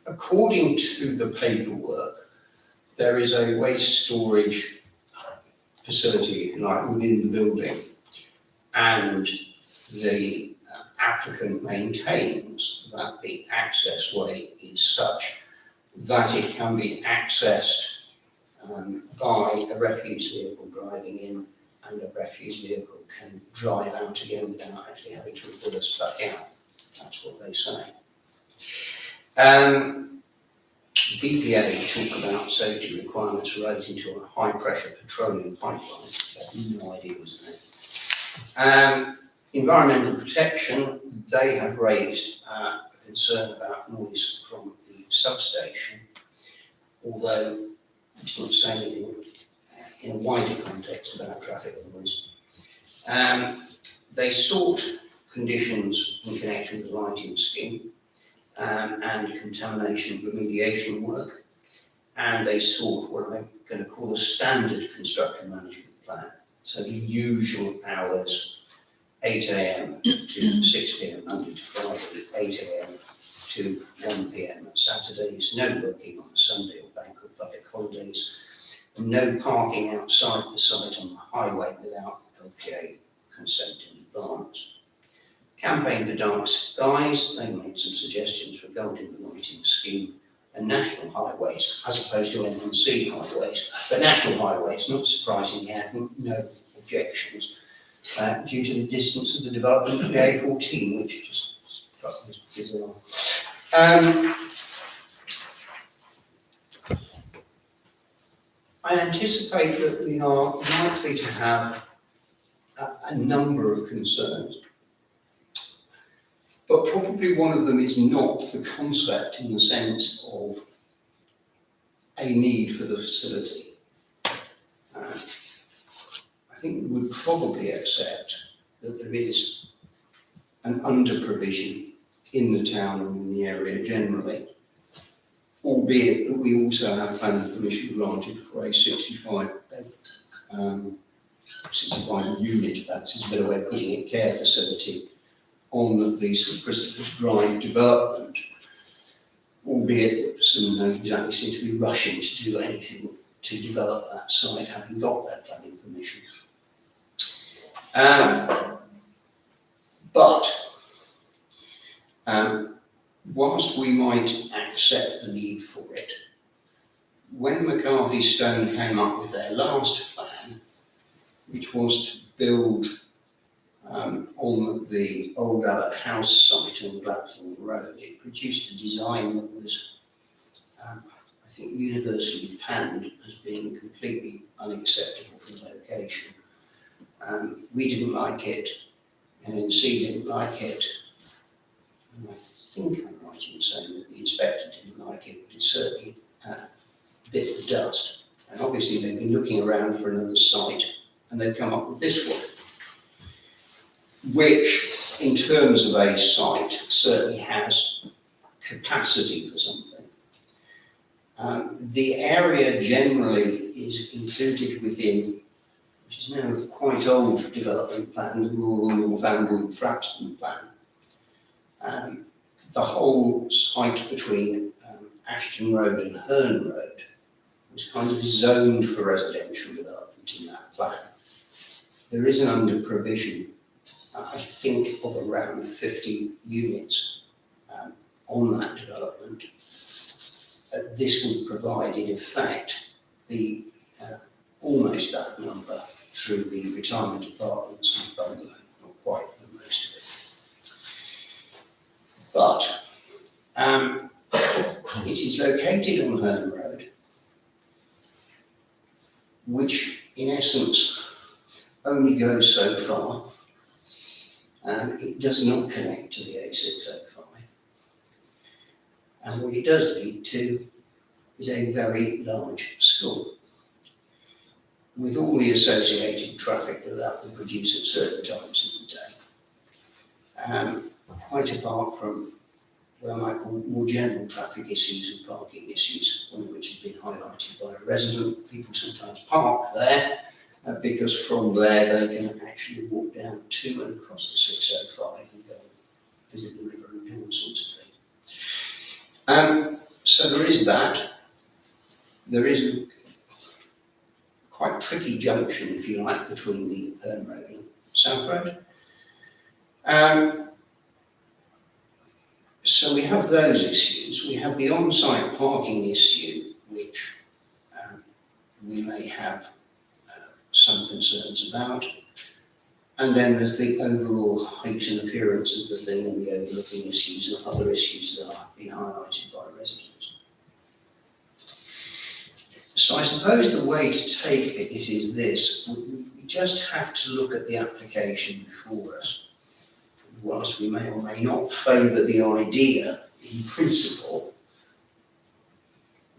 according to the paperwork, there is a waste storage facility, if you like, within the building, and the applicant maintains that the access way is such that it can be accessed by a refuse vehicle driving in, and a refuse vehicle can drive out again without actually having to reverse back out. That's what they say. BPA talk about safety requirements relating to a high-pressure petroleum pipeline. I have no idea what's that. Environmental protection, they have raised a concern about noise from the substation, although it doesn't say anything in a wider context about traffic noise. They sought conditions in connection with the lighting scheme and contamination remediation work. and they sought what I'm going to call a standard construction management plan. So the usual hours, 8 a.m. to 6 p.m. Monday to Friday, 8 a.m. to 1 p.m. at Saturdays, no working on a Sunday or bank or public holidays, and no parking outside the site on the highway without LPA consent in advance. Campaign for Dark Skies, they made some suggestions regarding the lighting scheme and national highways, as opposed to NNC highways. But national highways, not surprisingly, had no objections due to the distance of the development of the A14, which just struck me as bizarre. I anticipate that we are likely to have a number of concerns, but probably one of them is not the concept in the sense of a need for the facility. I think we would probably accept that there is an under-provision in the town and in the area generally, albeit that we also have planning permission granted for a 65 unit, that's a better way of putting it, care facility on the St Christopher's Drive development, albeit some don't exactly seem to be rushing to do anything to develop that site, having got their planning permission. Whilst we might accept the need for it, when McCarthy Stone came up with their last plan, which was to build on the old Abbott House site on Blackthorn Road, it produced a design that was, I think, universally panned as being completely unacceptable for the location. We didn't like it, NNC didn't like it, and I think I'm right in saying that the inspector didn't like it, but it certainly bit the dust. And obviously they've been looking around for another site, and they've come up with this one, which, in terms of a site, certainly has capacity for something. The area generally is included within, which is now a quite old development plan, the rural Northumberland-Thrapston plan. The whole site between Ashton Road and Herne Road was kind of zoned for residential development in that plan. There is an under provision, I think, of around 50 units on that development. This would provide, in effect, the almost that number through the retirement apartments and bungalow, not quite, but most of it. But it is located on Herne Road, which in essence only goes so far, and it does not connect to the A605. And what it does lead to is a very large school, with all the associated traffic that will produce at certain times of the day. Quite apart from what I might call more general traffic issues and parking issues, one of which has been highlighted by a resident. People sometimes park there because from there they can actually walk down to and across the 605 and go visit the river and do all sorts of things. So there is that. There is a quite tricky junction, if you like, between the Herne Road and South Road. So we have those issues. We have the on-site parking issue, which we may have some concerns about. And then there's the overall height and appearance of the thing and the overlooking issues and other issues that are being highlighted by residents. So I suppose the way to take it is this: we just have to look at the application before us. Whilst we may or may not favour the idea in principle,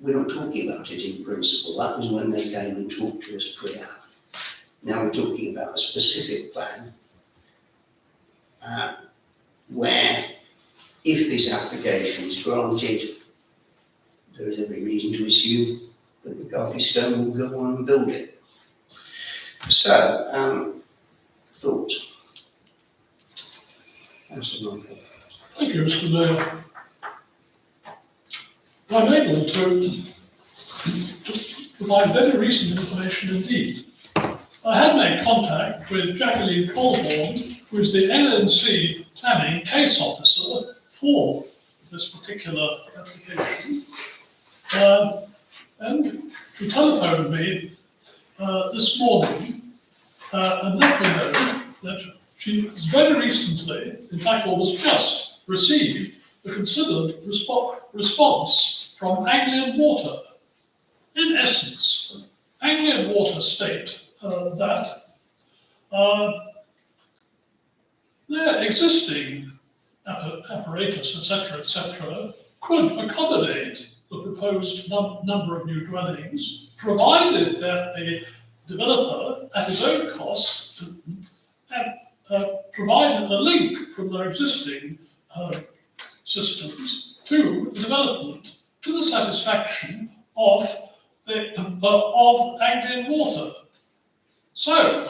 we're not talking about it in principle. That was when they came and talked to us pre-app. Now we're talking about a specific plan where, if this application is granted, there is every reason to assume that McCarthy Stone will go on and build it. So, thoughts? Councillor Michael. Thank you, Mr. Mayor. I'm able to provide very recent information indeed. I had made contact with Jacqueline Colborne, who is the NNC planning case officer for this particular application. And she telephoned me this morning and let me know that she has very recently, in fact almost just, received the considered response from Anglian Water. In essence, Anglian Water state that their existing apparatus, etc., could accommodate the proposed number of new dwellings, provided that the developer, at his own cost, provided a link from their existing systems to the development to the satisfaction of Anglian Water. So,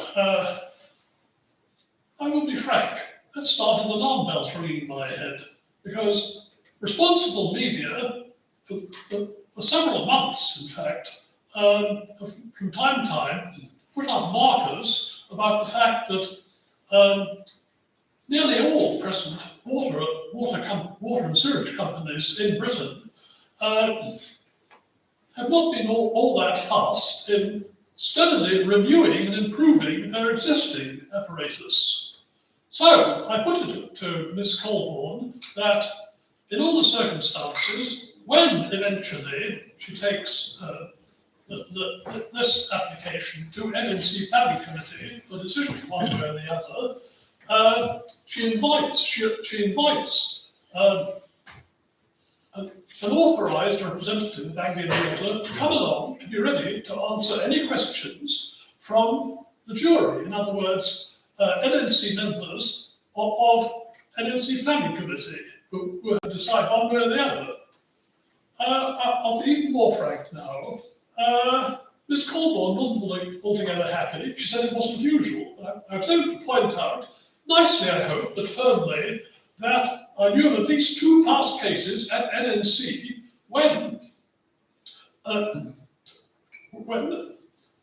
I will be frank, that started alarm bells ringing in my head, because responsible media, for several months, in fact, from time to time, put up markers about the fact that nearly all present water and sewage companies in Britain have not been all that fast in steadily reviewing and improving their existing apparatus. So I put it to Ms. Colborne that in all the circumstances, when eventually she takes this application to NNC Planning Committee for decision one way or the other, she invites an authorised representative of Anglian Water to come along to be ready to answer any questions from the jury. In other words, NNC members of NNC Planning Committee who have to decide one way or the other. I'll be even more frank now. Ms. Colborne wasn't altogether happy. She said it wasn't usual. I was able to point out, nicely I hope, but firmly, that I knew of at least two past cases at NNC when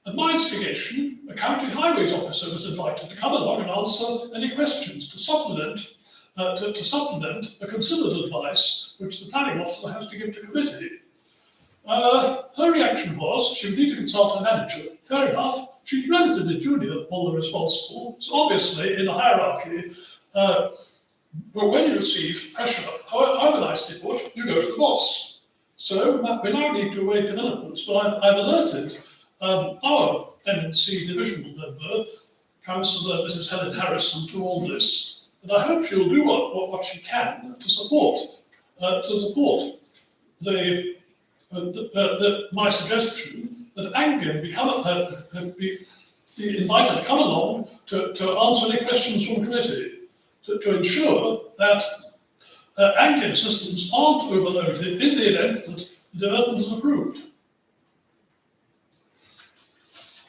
at my instigation, a county highways officer was invited to come along and answer any questions to supplement the considered advice which the planning officer has to give to committee. Her reaction was she would need to consult her manager. Fair enough, she's relatively junior on the responsible, so obviously in the hierarchy, but when you receive pressure, however nicely put, you go to the boss. So we now need to await developments, but I've alerted our NNC divisional member, Councillor Mrs. Helen Harrison, to all this, and I hope she'll do what she can to support my suggestion that Anglian be invited to come along to answer any questions from committee, to ensure that Anglian systems aren't overloaded in the event that the development is approved.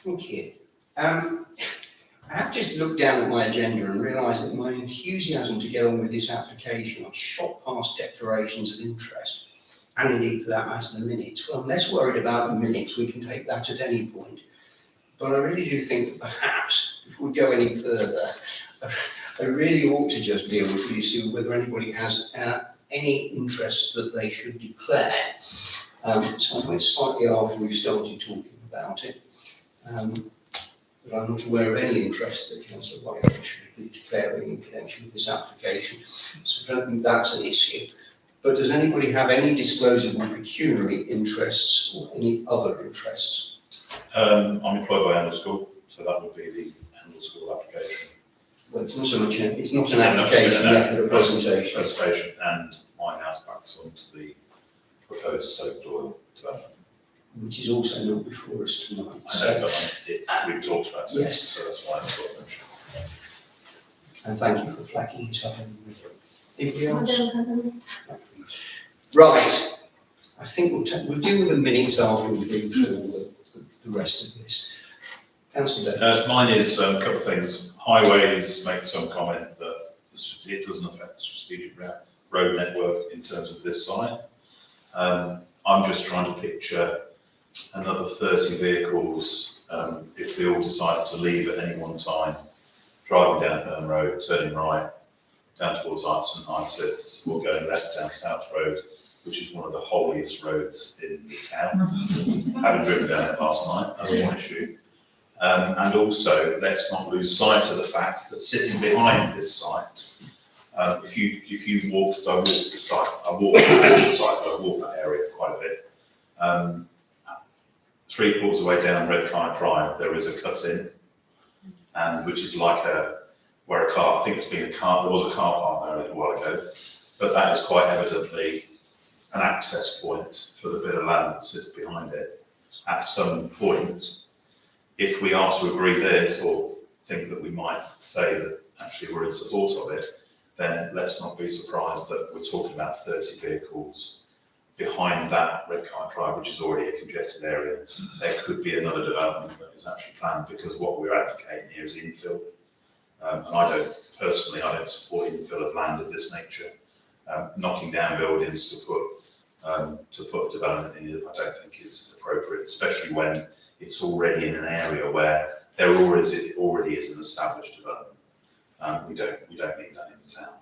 Thank you. I have just looked down at my agenda and realised that my enthusiasm to get on with this application, I shot past declarations of interest, and indeed for that matter the minutes. Well, I'm less worried about the minutes, we can take that at any point. But I really do think that perhaps, before we go any further, I really ought to just deal with the issue of whether anybody has any interests that they should declare. So I went slightly after we've started talking about it. But I'm not aware of any interest that Councillor Whitehead should be declaring in connection with this application. So I don't think that's an issue. But does anybody have any disclosable pecuniary interests or any other interests? I'm employed by Handel School, so that would be the Handel School application. Well, it's not so much it's not an application yet, but a presentation. Presentation and my house backs onto the proposed Stoke Doyle development. Which is also not before us tonight. I know, but we've talked about it, Yes. so that's why I've got to mention. And thank you for flagging it up. Anybody else? Right. I think we'll deal with the minutes after we've been through all the rest of this. Councillor Davies. Mine is a couple of things. Highways make some comment that it doesn't affect the strategic road network in terms of this site. I'm just trying to picture another 30 vehicles, if we all decide to leave at any one time, driving down Herne Road, turning right, down towards St Isid's, or going left down South Road, which is one of the holiest roads in the town. Having driven down it last night, that's one issue. And also, let's not lose sight of the fact that sitting behind this site, if you walk, because I walk the site, I walk that area quite a bit. 3/4 of the way down Red Kite Drive, there is a cut-in, and which is like where a car, I think it's been a car, there was a car park there a little while ago, but that is quite evidently an access point for the bit of land that sits behind it. At some point, if we are to agree this, or think that we might say that actually we're in support of it, then let's not be surprised that we're talking about 30 vehicles behind that Red Kite Drive, which is already a congested area. There could be another development that is actually planned, because what we're advocating here is infill. And I don't support infill of land of this nature. Knocking down buildings to put development in it, I don't think is appropriate, especially when it's already in an area where there already is an established development. We don't need that in the town.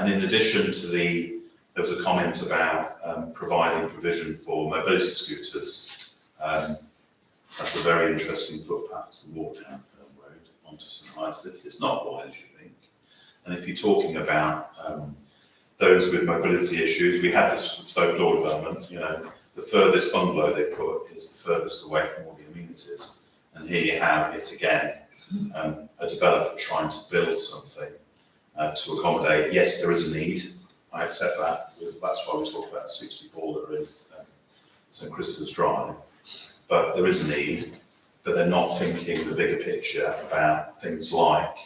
And in addition to there was a comment about providing provision for mobility scooters. That's a very interesting footpath to walk down Herne Road onto St Isid's. It's not wide as you think. And if you're talking about those with mobility issues, we had this with Stoke Law development, the furthest bungalow they put is the furthest away from all the amenities. And here you have, yet again, a developer trying to build something to accommodate. Yes, there is a need. I accept that. That's why we talk about 64 that are in St Christopher's Drive. But there is a need, but they're not thinking the bigger picture about things like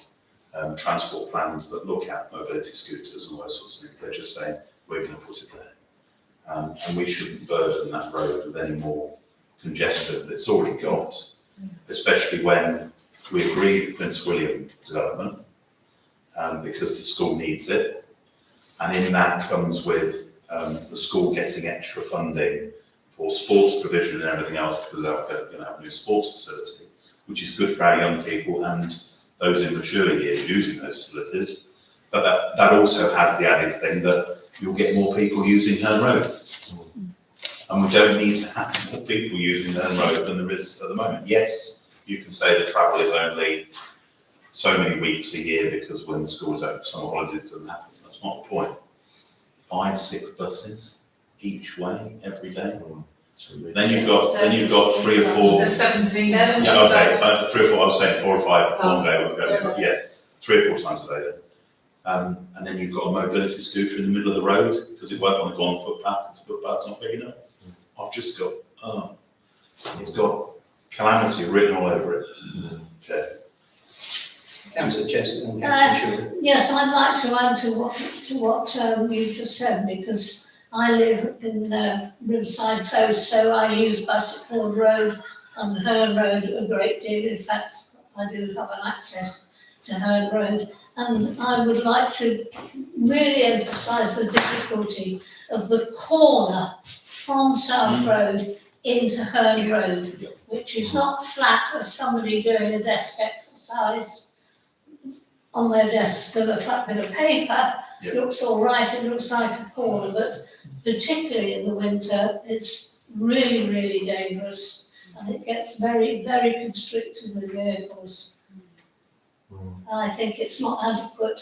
transport plans that look at mobility scooters and those sorts of things. They're just saying, we're going to put it there. And we shouldn't burden that road with any more congestion that it's already got, especially when we agree with Prince William development, because the school needs it. And in that comes with the school getting extra funding for sports provision and everything else, because they're going to have a new sports facility, which is good for our young people and those in mature years using those facilities. But that also has the added thing that you'll get more people using Herne Road. And we don't need to have more people using Herne Road than there is at the moment. Yes, you can say the travel is only so many weeks a year because when the school's open, summer holidays doesn't happen. That's not the point. 5, 6 buses each way every day. Then you've got 3 or 4. There's 17. Yeah, okay. 3 or 4. I was saying 4 or 5 one day. Yeah, 3 or 4 times a day then. And then you've got a mobility scooter in the middle of the road because it won't want to go on the footpath because the footpath's not big enough. I've just got, it's got calamity written all over it. Chair. Councillor Chester and Councillor Shore. Yes, I'd like to add to what you just said, because I live in Riverside Close, so I use Bassetford Road and Herne Road a great deal. In fact, I do have an access to Herne Road. And I would like to really emphasise the difficulty of the corner from South Road into Herne Road, which is not flat as somebody doing a desk exercise on their desk with a flat bit of paper. It looks all right, it looks like a corner, but particularly in the winter, it's really, really dangerous, and it gets very, very constricted with vehicles. I think it's not adequate,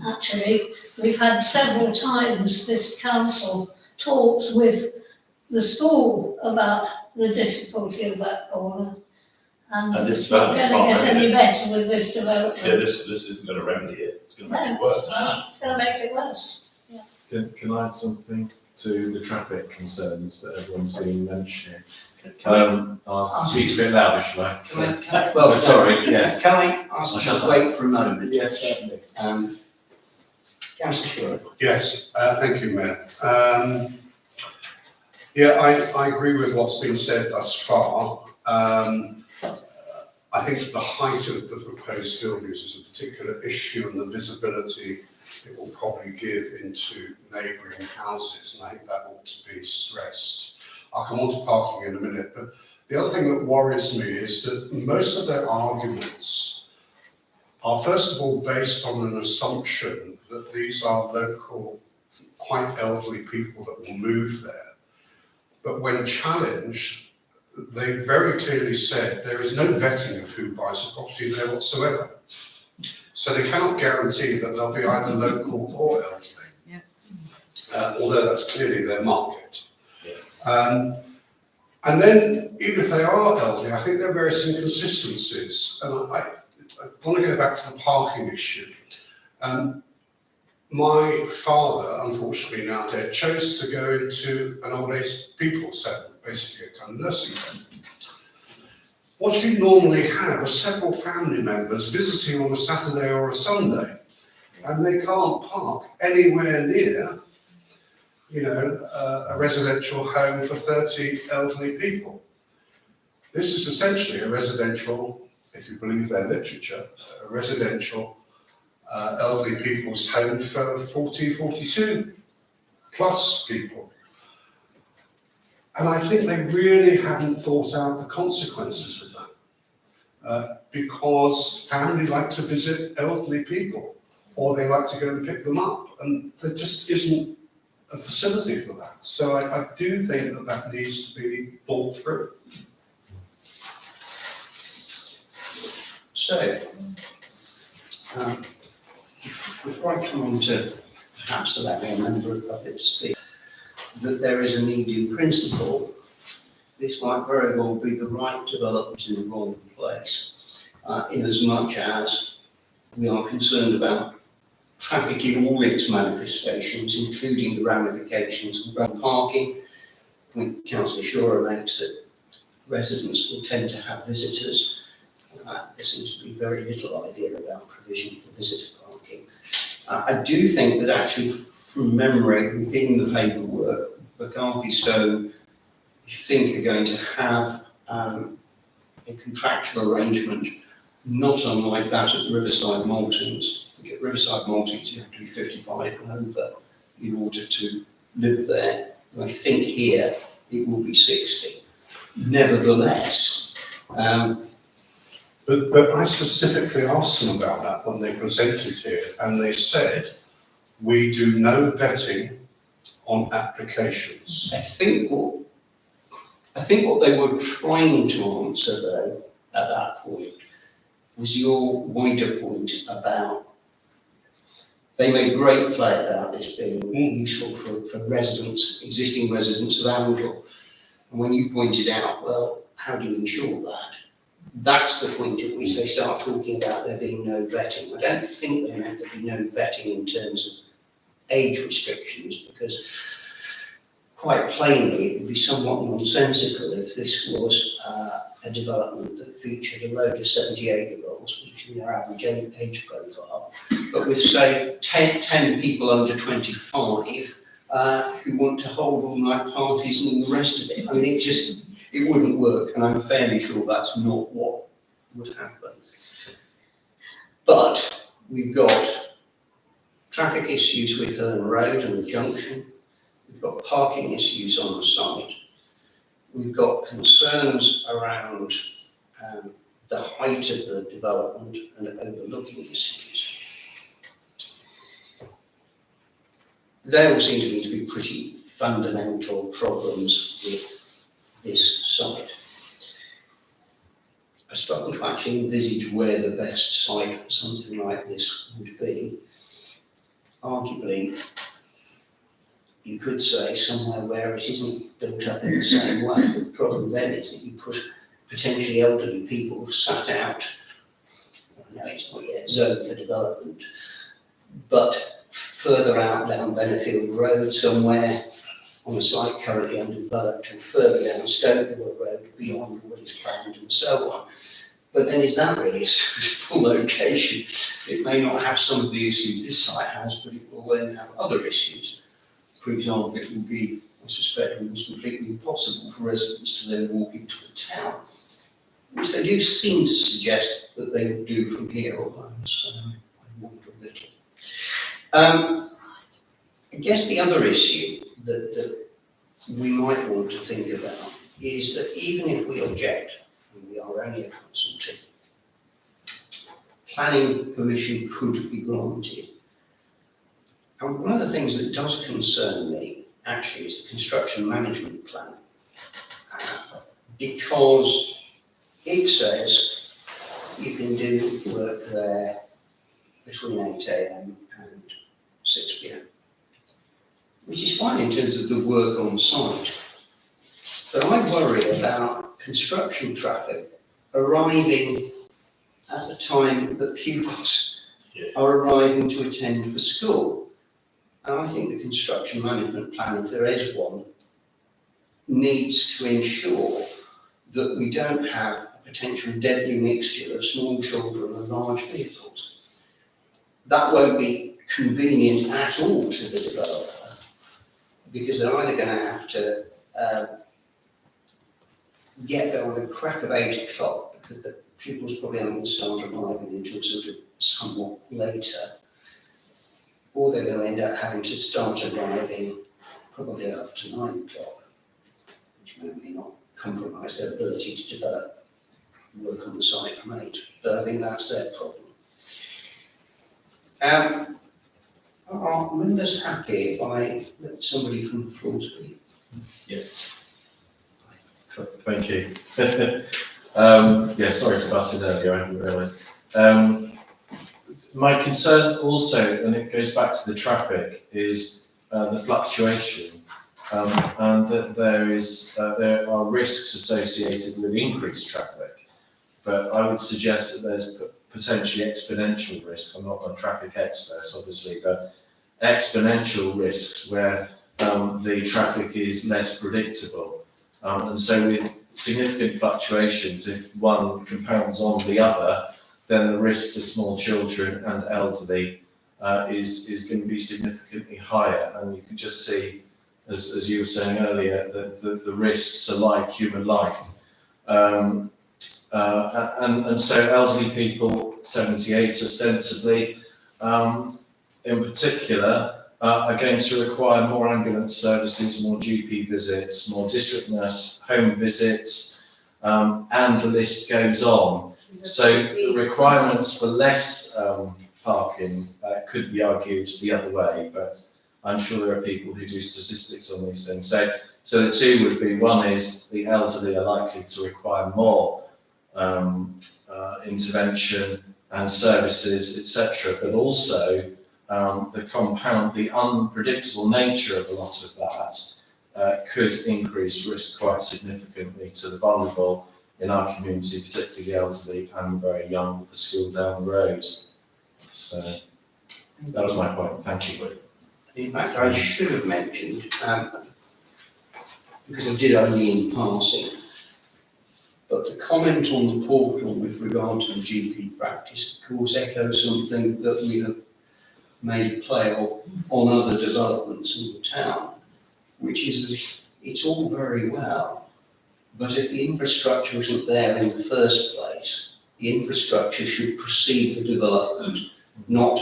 actually. We've had several times this council talks with the school about the difficulty of that corner. And it's not going to get any better with this development. Yeah, this isn't going to remedy it. It's going to make it worse. It's going to make it worse. Yeah. Can I add something to the traffic concerns that everyone's been mentioning? I'll speak a bit louder, shall I? Can I, sorry, yes. Can I ask you to wait for a moment? Yes, certainly. Councillor Shore. Yes, thank you, Mayor. Yeah, I agree with what's been said thus far. I think the height of the proposed buildings is a particular issue, and the visibility it will probably give into neighbouring houses, and I think that ought to be stressed. I'll come on to parking in a minute, but the other thing that worries me is that most of their arguments are first of all based on an assumption that these are local, quite elderly people that will move there. But when challenged, they very clearly said there is no vetting of who buys a property there whatsoever. So they cannot guarantee that they'll be either local or elderly. Yeah. Although that's clearly their market. And then, even if they are elderly, I think there are various inconsistencies. And I want to go back to the parking issue. My father, unfortunately now dead, chose to go into an old age people's home, basically a kind of nursing home. What you normally have are several family members visiting on a Saturday or a Sunday, and they can't park anywhere near, a residential home for 30 elderly people. This is essentially a residential, if you believe their literature, a residential elderly people's home for 40, 42 plus people. And I think they really haven't thought out the consequences of that. Because family like to visit elderly people, or they like to go and pick them up, and there just isn't a facility for that. So I do think that that needs to be thought through. So, before I come on to perhaps allowing a member of the public to speak, that there is a need in principle, this might very well be the right development in the wrong place, in as much as we are concerned about traffic in all its manifestations, including the ramifications of ground parking. I think Councillor Shura makes that residents will tend to have visitors. There seems to be very little idea about provision for visitor parking. I do think that actually, from memory, within the paperwork, McCarthy Stone, I think, are going to have a contractual arrangement not unlike that at the Riverside Maltings. I think at Riverside Maltings you have to be 55 and over in order to live there. And I think here it will be 60. Nevertheless, But I specifically asked them about that when they presented here, and they said, we do no vetting on applications. I think what they were trying to answer, though, at that point, was your wider point about, they made great play about this being useful for residents, existing residents of Arundel. And when you pointed out, well, how do you ensure that? That's the point at which they start talking about there being no vetting. I don't think they meant there be no vetting in terms of age restrictions, because quite plainly it would be somewhat nonsensical if this was a development that featured a load of 78-year-olds, which is their average age profile, but with, say, 10 people under 25 who want to hold all-night parties and all the rest of it. I mean, it wouldn't work, and I'm fairly sure that's not what would happen. But we've got traffic issues with Herne Road and the junction. We've got parking issues on the site. We've got concerns around the height of the development and overlooking issues. They all seem to me to be pretty fundamental problems with this site. I struggle to actually envisage where the best site for something like this would be. Arguably, you could say somewhere where it isn't built up in the same way. The problem then is that you put potentially elderly people sat out. I know it's not yet zoned for development, but further out down Bennefield Road somewhere, on a site currently undeveloped, and further down Stokewell Road beyond what is planned and so on. But then is that really a suitable location? It may not have some of the issues this site has, but it will then have other issues. For example, it will be I suspect it was completely impossible for residents to then walk into the town, which they do seem to suggest that they would do from here, although I wonder a little. I guess the other issue that we might want to think about is that even if we object, and we are only a consulting, planning permission could be granted. And one of the things that does concern me actually is the construction management plan. Because it says you can do work there between 8 AM and 6 PM, which is fine in terms of the work on site. But I worry about construction traffic arriving at the time that pupils are arriving to attend for school. And I think the construction management plan, if there is one, needs to ensure that we don't have a potential deadly mixture of small children and large vehicles. That won't be convenient at all to the developer, because they're either going to have to get there on the crack of 8 o'clock, because the pupils probably aren't going to start arriving until sort of somewhat later, or they're going to end up having to start arriving probably after 9 o'clock, which may not compromise their ability to develop work on the site from 8. But I think that's their problem. Are members happy if I let somebody from the floor speak? Yes. Thank you. Yeah, sorry to bust in earlier, I hadn't realised. My concern also, and it goes back to the traffic, is the fluctuation, and that there are risks associated with increased traffic. But I would suggest that there's potentially exponential risk. I'm not a traffic expert, obviously, but exponential risks where the traffic is less predictable. And so with significant fluctuations, if one compounds on the other, then the risk to small children and elderly is going to be significantly higher. And you can just see, as you were saying earlier, that the risks are like human life. And so elderly people, 78 ostensibly, in particular, are going to require more ambulance services, more GP visits, more district nurse home visits, and the list goes on. So the requirements for less parking could be argued the other way, but I'm sure there are people who do statistics on these things. So the two would be, one is the elderly are likely to require more intervention and services, etc., but also the unpredictable nature of a lot of that could increase risk quite significantly to the vulnerable in our community, particularly the elderly and very young with the school down the road. So that was my point. Thank you. In fact, I should have mentioned, because I did only in passing, but the comment on the portal with regard to the GP practice, of course, echoes something that we have made play of on other developments in the town, which is that it's all very well, but if the infrastructure isn't there in the first place, the infrastructure should precede the development, not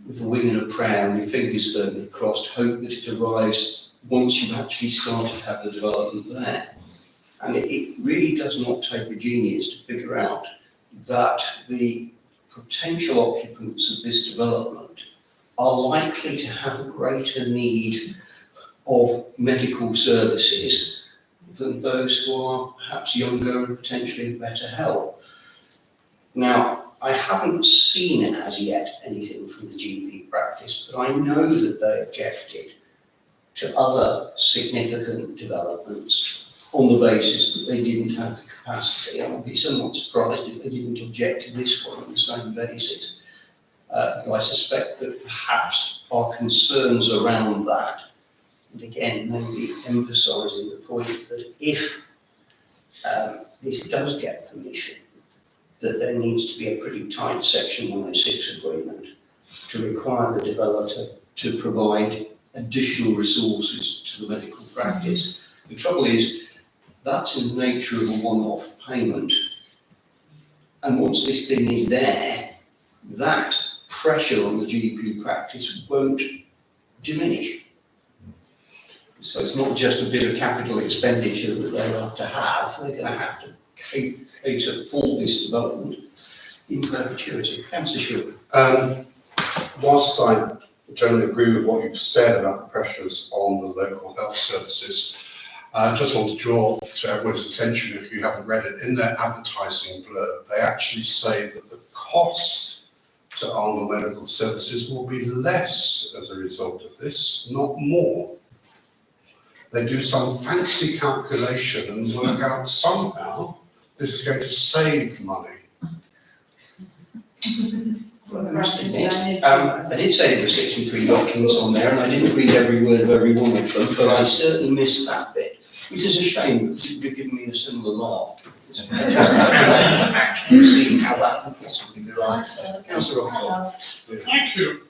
with a wing and a prayer and your fingers firmly crossed, hope that it arrives once you've actually started to have the development there. And it really does not take a genius to figure out that the potential occupants of this development are likely to have a greater need of medical services than those who are perhaps younger and potentially in better health. Now, I haven't seen as yet anything from the GP practice, but I know that they objected to other significant developments on the basis that they didn't have the capacity. I would be somewhat surprised if they didn't object to this one on the same basis. I suspect that perhaps our concerns around that, and again, maybe emphasising the point that if this does get permission, that there needs to be a pretty tight Section 106 agreement to require the developer to provide additional resources to the medical practice. The trouble is, that's in the nature of a one-off payment. And once this thing is there, that pressure on the GP practice won't diminish. So it's not just a bit of capital expenditure that they'll have to have, they're going to have to cater for this development in perpetuity. Councillor Short. Whilst I generally agree with what you've said about the pressures on the local health services, I just want to draw to everyone's attention, if you haven't read it, in their advertising blurb, they actually say that the cost to Arundel Medical Services will be less as a result of this, not more. They do some fancy calculation and work out somehow this is going to save money. I did say there were 63 documents on there, and I didn't read every word of every one of them, but I certainly missed that bit, which is a shame, because you've given me a similar laugh. Actually seeing how that would possibly be right. Councillor Rockcliffe. Thank you.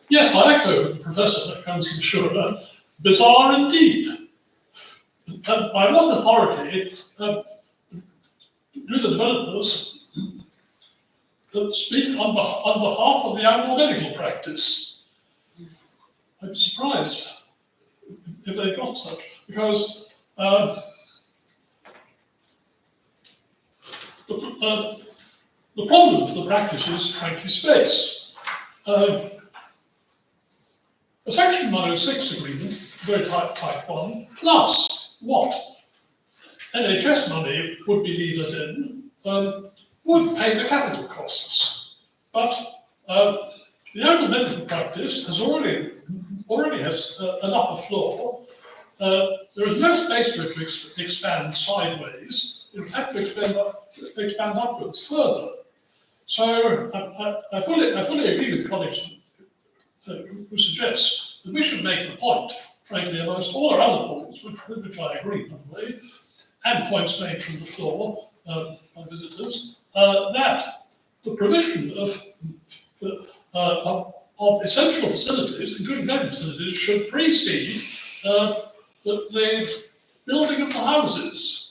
Yes, I echo the Professor, Councillor Schurer. Bizarre indeed. By what authority do the developers speak on behalf of the Arundel medical practice? I'm surprised if they got such, because the problem for the practice is, frankly, space. A Section 106 agreement, very type 1, plus what NHS money would be levered in, would pay the capital costs. But the Arundel medical practice has already has an upper floor. There is no space for it to expand sideways. It would have to expand upwards further. So I fully agree with colleagues who suggest that we should make the point, frankly, amongst all our other points, which I agree, by the way, and points made from the floor by visitors, that the provision of essential facilities, including medical facilities, should precede the building of the houses.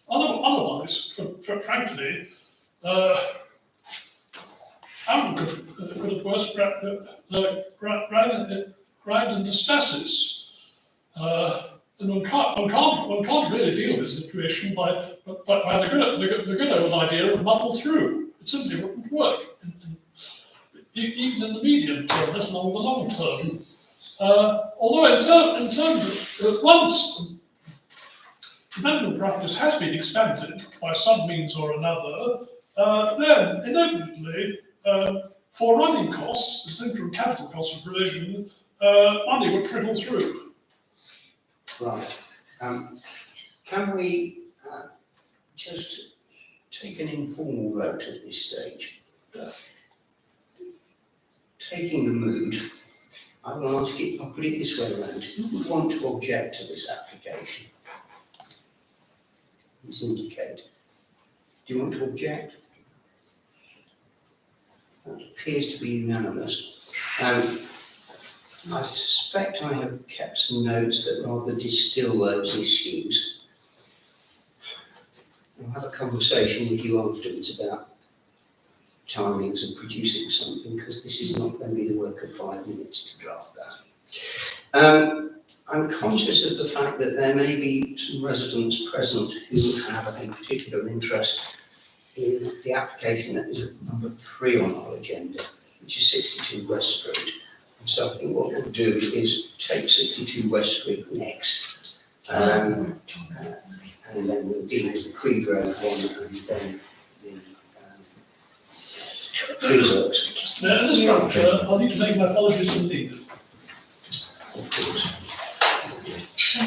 Otherwise, frankly, Arundel could of course grind into stasis. And one can't really deal with the situation by the good old idea of muddle through. It simply wouldn't work, even in the medium term, let alone the long term. Although in terms of once the medical practice has been expanded by some means or another, then inevitably, for running costs, distinct from capital costs of provision, money would trickle through. Right. Can we just take an informal vote at this stage? Taking the mood, I will ask it, I'll put it this way around. Who would want to object to this application? Please indicate. Do you want to object? That appears to be unanimous. I suspect I have kept some notes that rather distill those issues. I'll have a conversation with you afterwards about timings and producing something, because this is not going to be the work of 5 minutes to draft that. I'm conscious of the fact that there may be some residents present who have a particular interest in the application that is number 3 on our agenda, which is 62 West Street. And so I think what we'll do is take 62 West Street next, and then we'll deal with the Creed Road one, and then the Trees Works. Now, as a structure, I need to make my apologies and leave. Of course.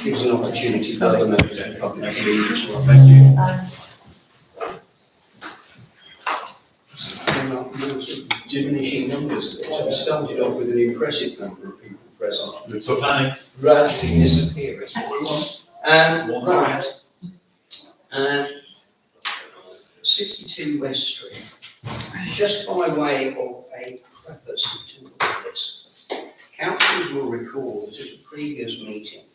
Gives an opportunity for other members of the public to read as well. Thank you. Diminishing numbers. So we started off with an impressive number of people present. Looks like planning. Gradually disappear, is what we want. Right. 62 West Street. Just by way of a preface to all of this, Councillors will recall that at a previous meeting,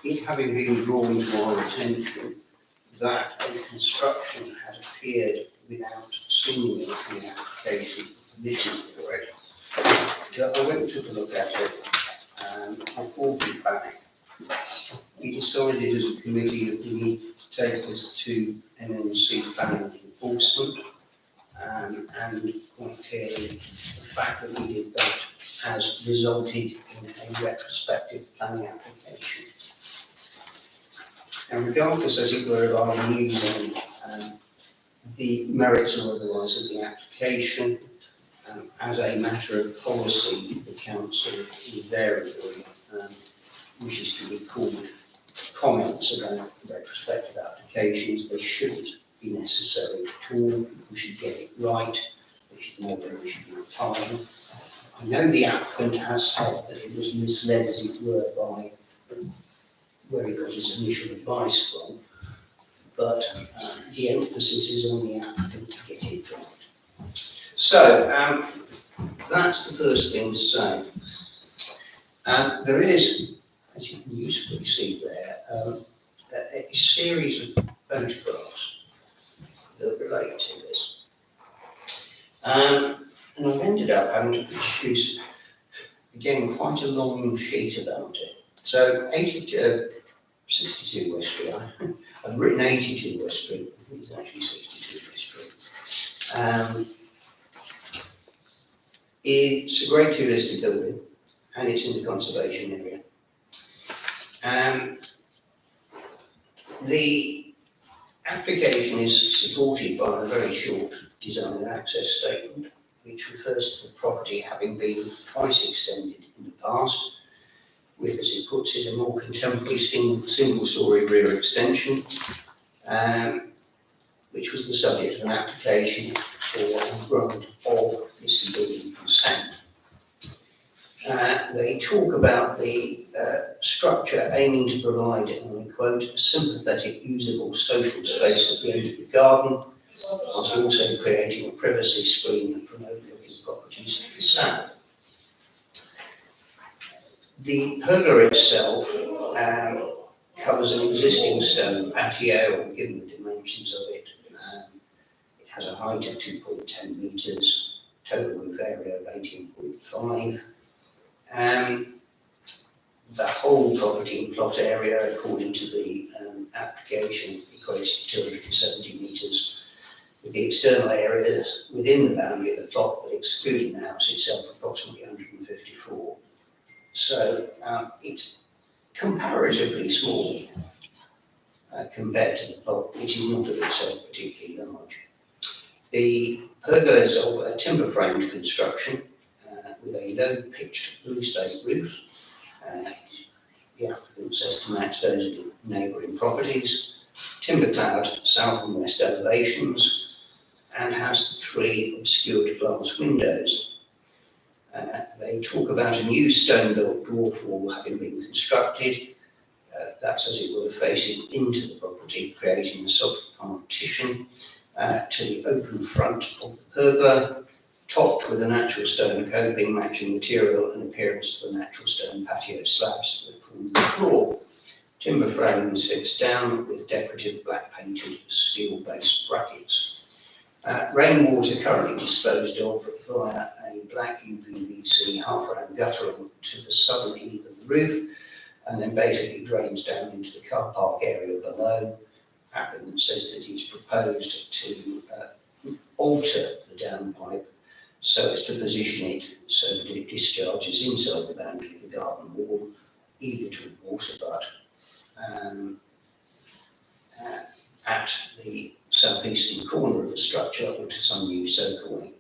it having been drawn to our attention that a construction had appeared without seemingly an application for permission for it. That I went and took a look at it and reported it back. We decided as a committee that we need to take this to NNC planning enforcement. And quite clearly, the fact that we did that has resulted in a retrospective planning application. And regardless, as it were, of our views on the merits or otherwise of the application, as a matter of policy, the council invariably wishes to record comments about retrospective applications. They shouldn't be necessary at all. We should get it right. We should know where we should be applying. I know the applicant has said that it was misled, as it were, by where he got his initial advice from, but the emphasis is on the applicant to get it right. So, that's the first thing to say. There is, as you can usefully see there, a series of photographs that relate to this. And I've ended up having to produce, again, quite a long sheet about it. So 62 West Street, I've written 82 West Street, it's actually 62 West Street. It's a Grade 2 listed building, and it's in the conservation area. The application is supported by a very short design and access statement, which refers to the property having been twice extended in the past, with, as it puts it, a more contemporary single-storey rear extension, which was the subject of an application for a grant of listed building consent. They talk about the structure aiming to provide, and I quote, a sympathetic, usable social space at the end of the garden, whilst also creating a privacy screen from overlooking properties to the south. The pergola itself covers an existing stone patio, given the dimensions of it. It has a height of 2.10 metres, total roof area of 18.5. The whole property and plot area, according to the application, equates to 270 metres, with the external areas within the boundary of the plot, but excluding the house itself, approximately 154. So it's comparatively small compared to the plot, which is not of itself particularly large. The pergola is of a timber-framed construction with a low-pitched blue slate roof. The applicant says to match those of neighbouring properties, timber-clad south and west elevations, and has 3 obscured glass windows. They talk about a new stone-built dwarf wall having been constructed. That's, as it were, facing into the property, creating a soft partition to the open front of the pergola, topped with a natural stone coping matching material and appearance to the natural stone patio slabs that form the floor. Timber frames fixed down with decorative black painted steel-based brackets. Rainwater currently disposed of via a black UPVC half-round gutter to the southern eave of the roof, and then basically drains down into the car park area below. Applicant says that he's proposed to alter the downpipe so as to position it so that it discharges inside the boundary of the garden wall, either to a water butt at the southeastern corner of the structure or to some new soakaway.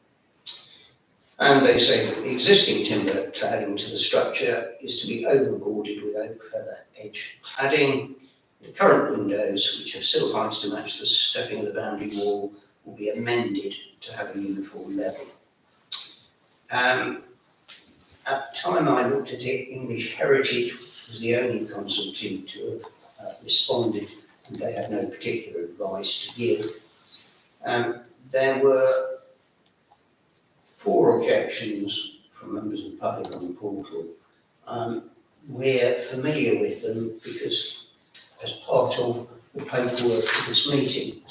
And they say that the existing timber cladding to the structure is to be overboarded with oak feather edge cladding. The current windows, which have sill heights to match the stepping of the boundary wall, will be amended to have a uniform level. At the time I looked at it, English Heritage was the only consultee to have responded, and they had no particular advice to give. There were 4 objections from members of the public on the portal, We're familiar with them because as part of the paperwork for this meeting,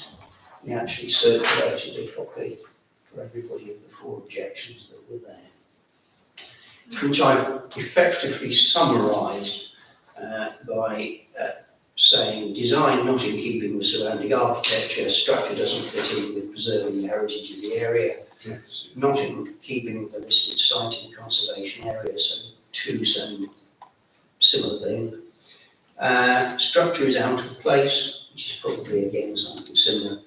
we actually circulated a copy for everybody of the 4 objections that were there, which I've effectively summarised by saying design not in keeping with surrounding architecture, structure doesn't fit in with preserving the heritage of the area, Yes. not in keeping with the listed site in conservation area, so 2 same similar thing. Structure is out of place, which is probably again something similar.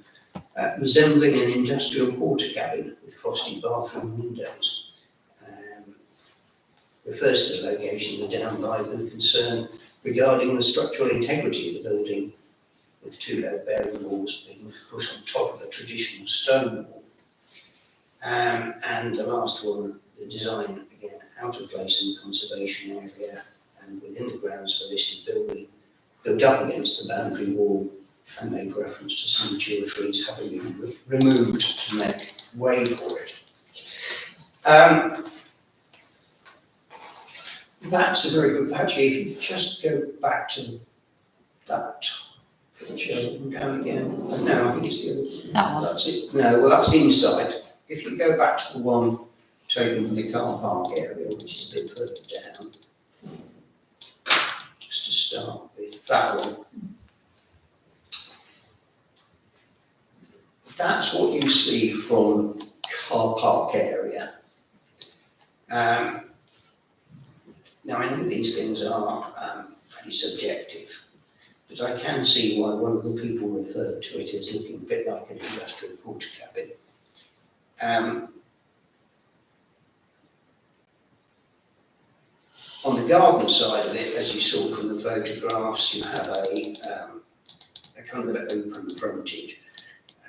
Resembling an industrial porter cabin with frosted bathroom windows. Refers to the location of the downpipe and concern regarding the structural integrity of the building, with 2 load-bearing walls being put on top of a traditional stone wall. And the last one, the design, again, out of place in the conservation area and within the grounds of a listed building, built up against the boundary wall, and made reference to some mature trees having been removed to make way for it. That's a very good, actually, if you just go back to that picture and go again, no, I think it's the other. That one. That's it, no, well, that's inside. If you go back to the one taken from the car park area, which is a bit further down, just to start with, that one. That's what you see from car park area. Now, I know these things are pretty subjective, but I can see why one of the people referred to it as looking a bit like an industrial porter cabin. On the garden side of it, as you saw from the photographs, you have a kind of an open frontage.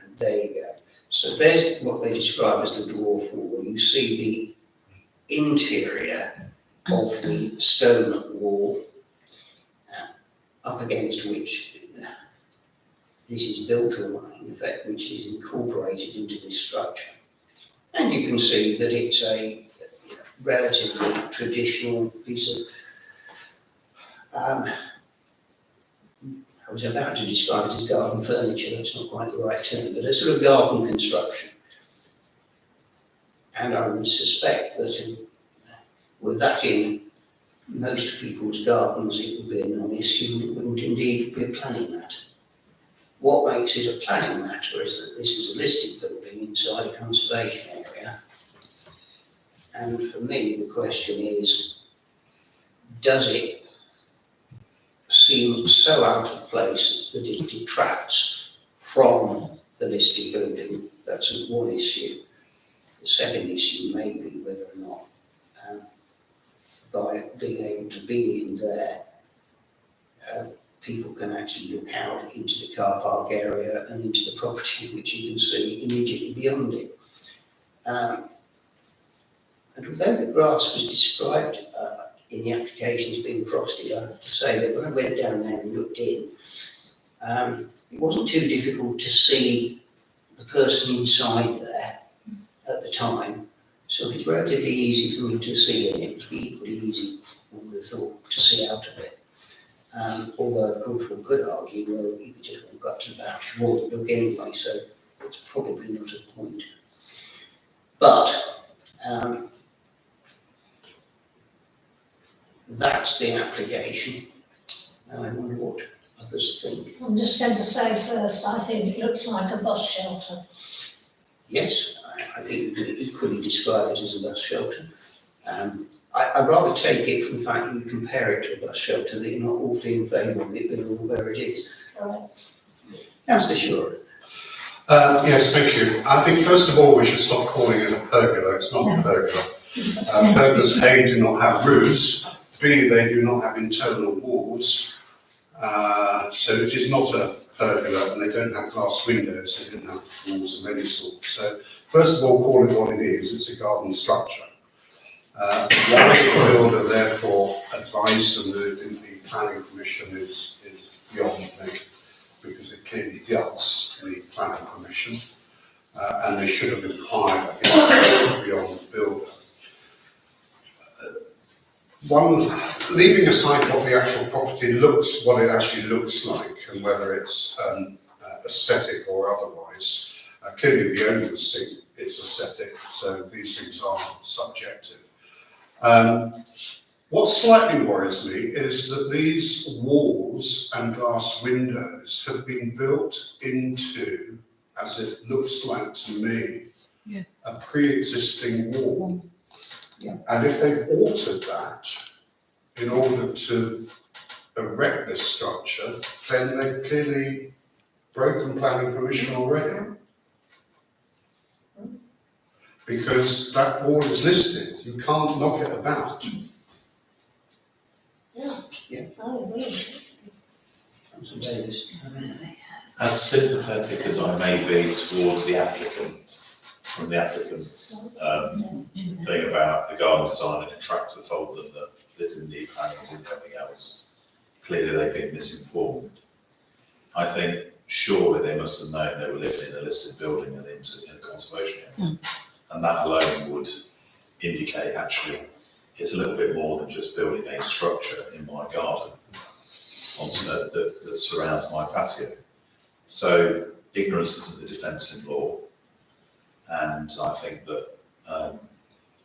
And there you go. So there's what they describe as the dwarf wall. You see the interior of the stone wall up against which this is built on, in effect, which is incorporated into this structure. And you can see that it's a relatively traditional piece of, I was about to describe it as garden furniture, that's not quite the right term, but a sort of garden construction. And I would suspect that with that in most people's gardens, it would be a non-issue, and it wouldn't indeed be a planning matter. What makes it a planning matter is that this is a listed building inside a conservation area. And for me, the question is, does it seem so out of place that it detracts from the listed building? That's one issue. The second issue may be whether or not by being able to be in there, people can actually look out into the car park area and into the property, which you can see immediately beyond it. And although the grass was described in the application as being frosted, I have to say that when I went down there and looked in, it wasn't too difficult to see the person inside there at the time. So it's relatively easy for me to see in it. It would be equally easy, I would have thought, to see out of it. Although, of course, one could argue, well, you could just walk up to the back wall and look anyway, so it's probably not a point. But that's the application, and I wonder what others think. I'm just going to say first, I think it looks like a bus shelter. Yes, I think you could describe it as a bus shelter. I'd rather take it from the fact that you compare it to a bus shelter, that you're not awfully in favour of it being where it is. Correct. Councillor Shore. Yes, thank you. I think first of all we should stop calling it a pergola. It's not a pergola. Pergolas A do not have roofs, B they do not have internal walls, so it is not a pergola, and they don't have glass windows, they don't have walls of any sort. So first of all, call it what it is, it's a garden structure. Why the builder therefore advised them that in the planning permission is beyond me, because it clearly does need planning permission, and they should have inquired, I think, beyond the builder. leaving aside what the actual property what it actually looks like, and whether it's aesthetic or otherwise, clearly the owners think it's aesthetic, so these things are subjective. What slightly worries me is that these walls and glass windows have been built into, as it looks like to me, a pre-existing wall. Yeah. And if they've altered that in order to erect this structure, then they've clearly broken planning permission already. Because that wall is listed, you can't knock it about. I agree. Councillor Davis. As sympathetic as I may be towards the applicant, from the applicant's thing about the garden design, and the contractor told them that they didn't need planning and everything else, clearly they've been misinformed. I think surely they must have known they were living in a listed building and in a conservation area. And that alone would indicate actually it's a little bit more than just building a structure in my garden that surrounds my patio. So ignorance isn't the defence in law, and I think that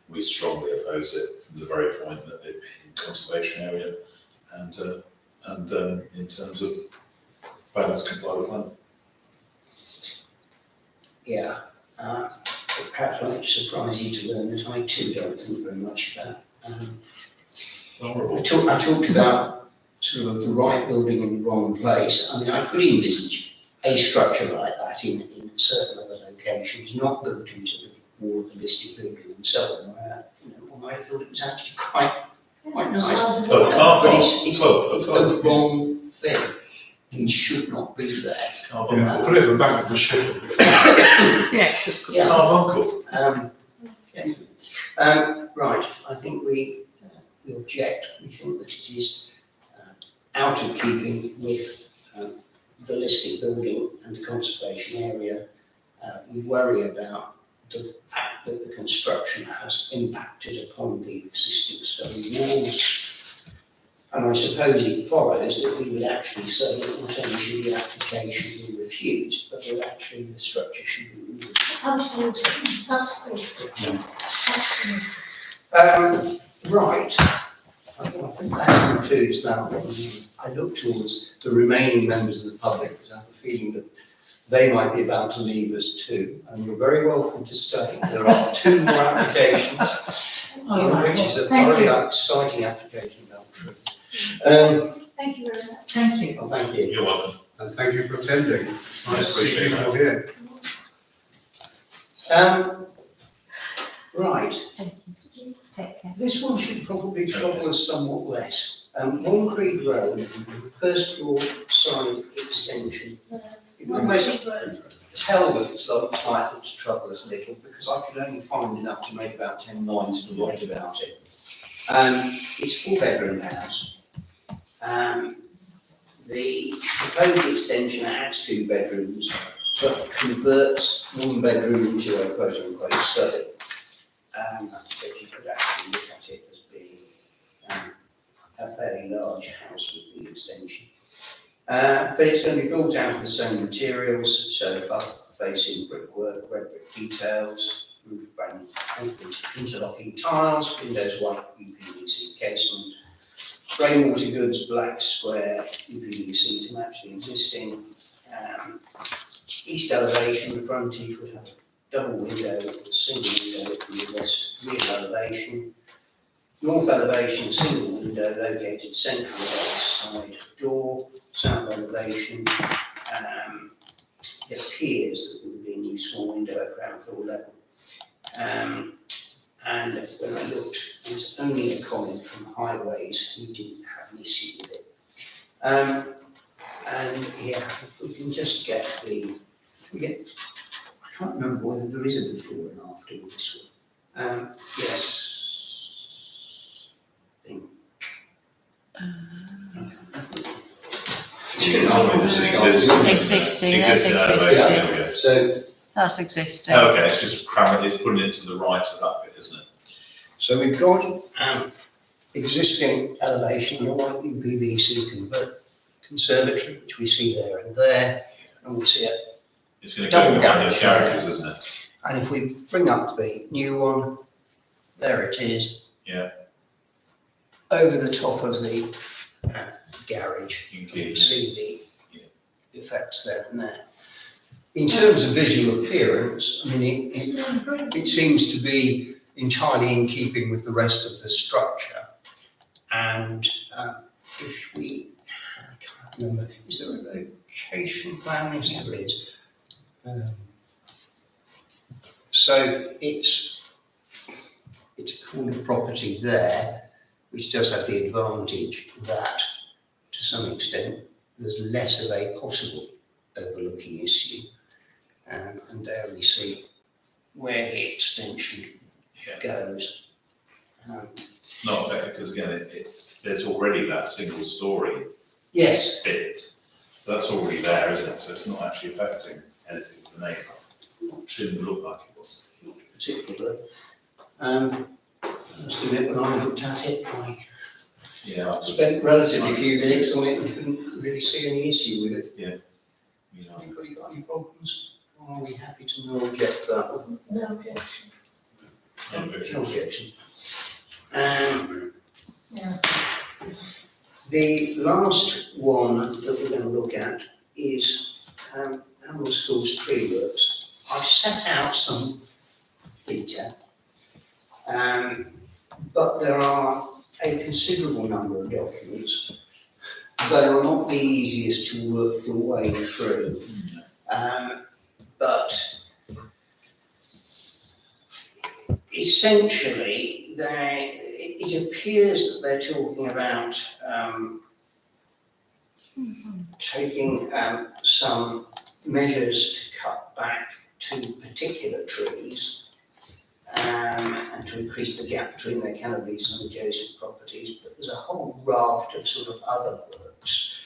we strongly oppose it from the very point that it being a conservation area and in terms of failing to comply with plan. Yeah. Perhaps might surprise you to learn that I too don't think very much of that. I talked about sort of the right building in the wrong place. I mean, I could envisage a structure like that in certain other locations, not built into the wall of the listed building and so on, where one might have thought it was actually quite nice. But it's the wrong thing. It should not be there. Yeah, put it at the back of the ship. Right, I think we object. We think that it is out of keeping with the listed building and the conservation area. We worry about the fact that the construction has impacted upon the existing stone walls. And I suppose it follows that we would actually say that not only should the application be refused, but that actually the structure should be removed. Absolutely, absolutely. Right. I think that concludes that one. I look towards the remaining members of the public because I have a feeling that they might be about to leave us too. And you're very welcome to stay. There are 2 more applications, which is a thoroughly exciting application about trees. Thank you very much. Thank you. Well, thank you. You're welcome. And thank you for attending. It's nice to see people here. Right. Take care. This one should probably trouble us somewhat less. One Creed Road, first floor side extension. You can almost tell that it's likely to trouble us a little because I could only find enough to make about 10 lines to write about it. It's a 4-bedroom house. The proposed extension adds 2 bedrooms, but converts 1 bedroom into a quote-unquote study. So you could actually look at it as being a fairly large house with the extension. But it's going to be built out of the same materials, so above facing brickwork, red brick details, roof brown concrete interlocking tiles, windows white UPVC casement, frame water goods black square UPVC to match the existing. East elevation, the frontage would have a double window with a single window from the rear elevation. North elevation, single window located central side door. South elevation, it appears that there would be a new small window at ground floor level. And when I looked, there's only a comment from Highways who didn't have an issue with it. And yeah, if we can just get I can't remember whether there is a before and after with this one. Yes. Existing, that's existing. So That's existing. Okay, it's just cramming, it's putting it to the right of that bit, isn't it? So we've got existing elevation, the white UPVC conservatory, which we see there and there, and we see it. It's going to go Double behind those garage, garages, isn't it? And if we bring up the new one, there it is. Yeah. Over the top of the garage, You you can can keep see the effects there and there. In terms of visual appearance, I mean, it seems to be entirely in keeping with the rest of the structure. And if we, I can't remember, is there a location plan? Yes, there is. So it's a corner property there, which does have the advantage that, to some extent, there's less of a possible overlooking issue. And there we see where the extension goes. Not affected, because again, there's already that single story Yes, bit. So that's already there, isn't it? So it's not actually affecting anything with the neighbour. Shouldn't look like it was. not particularly. I must admit, when I looked at it, I Yeah. spent relatively few minutes on it and couldn't really see any issue with it. You know, Anybody got any problems? Or are we happy to no object that one? No objection. no objection. No objection. Yeah. The last one that we're going to look at is Animal Schools Tree Works. I've set out some detail, but there are a considerable number of documents. They are not the easiest to work the way through, but essentially it appears that they're talking about taking some measures to cut back to particular trees and to increase the gap between their canopies and adjacent properties, but there's a whole raft of sort of other works.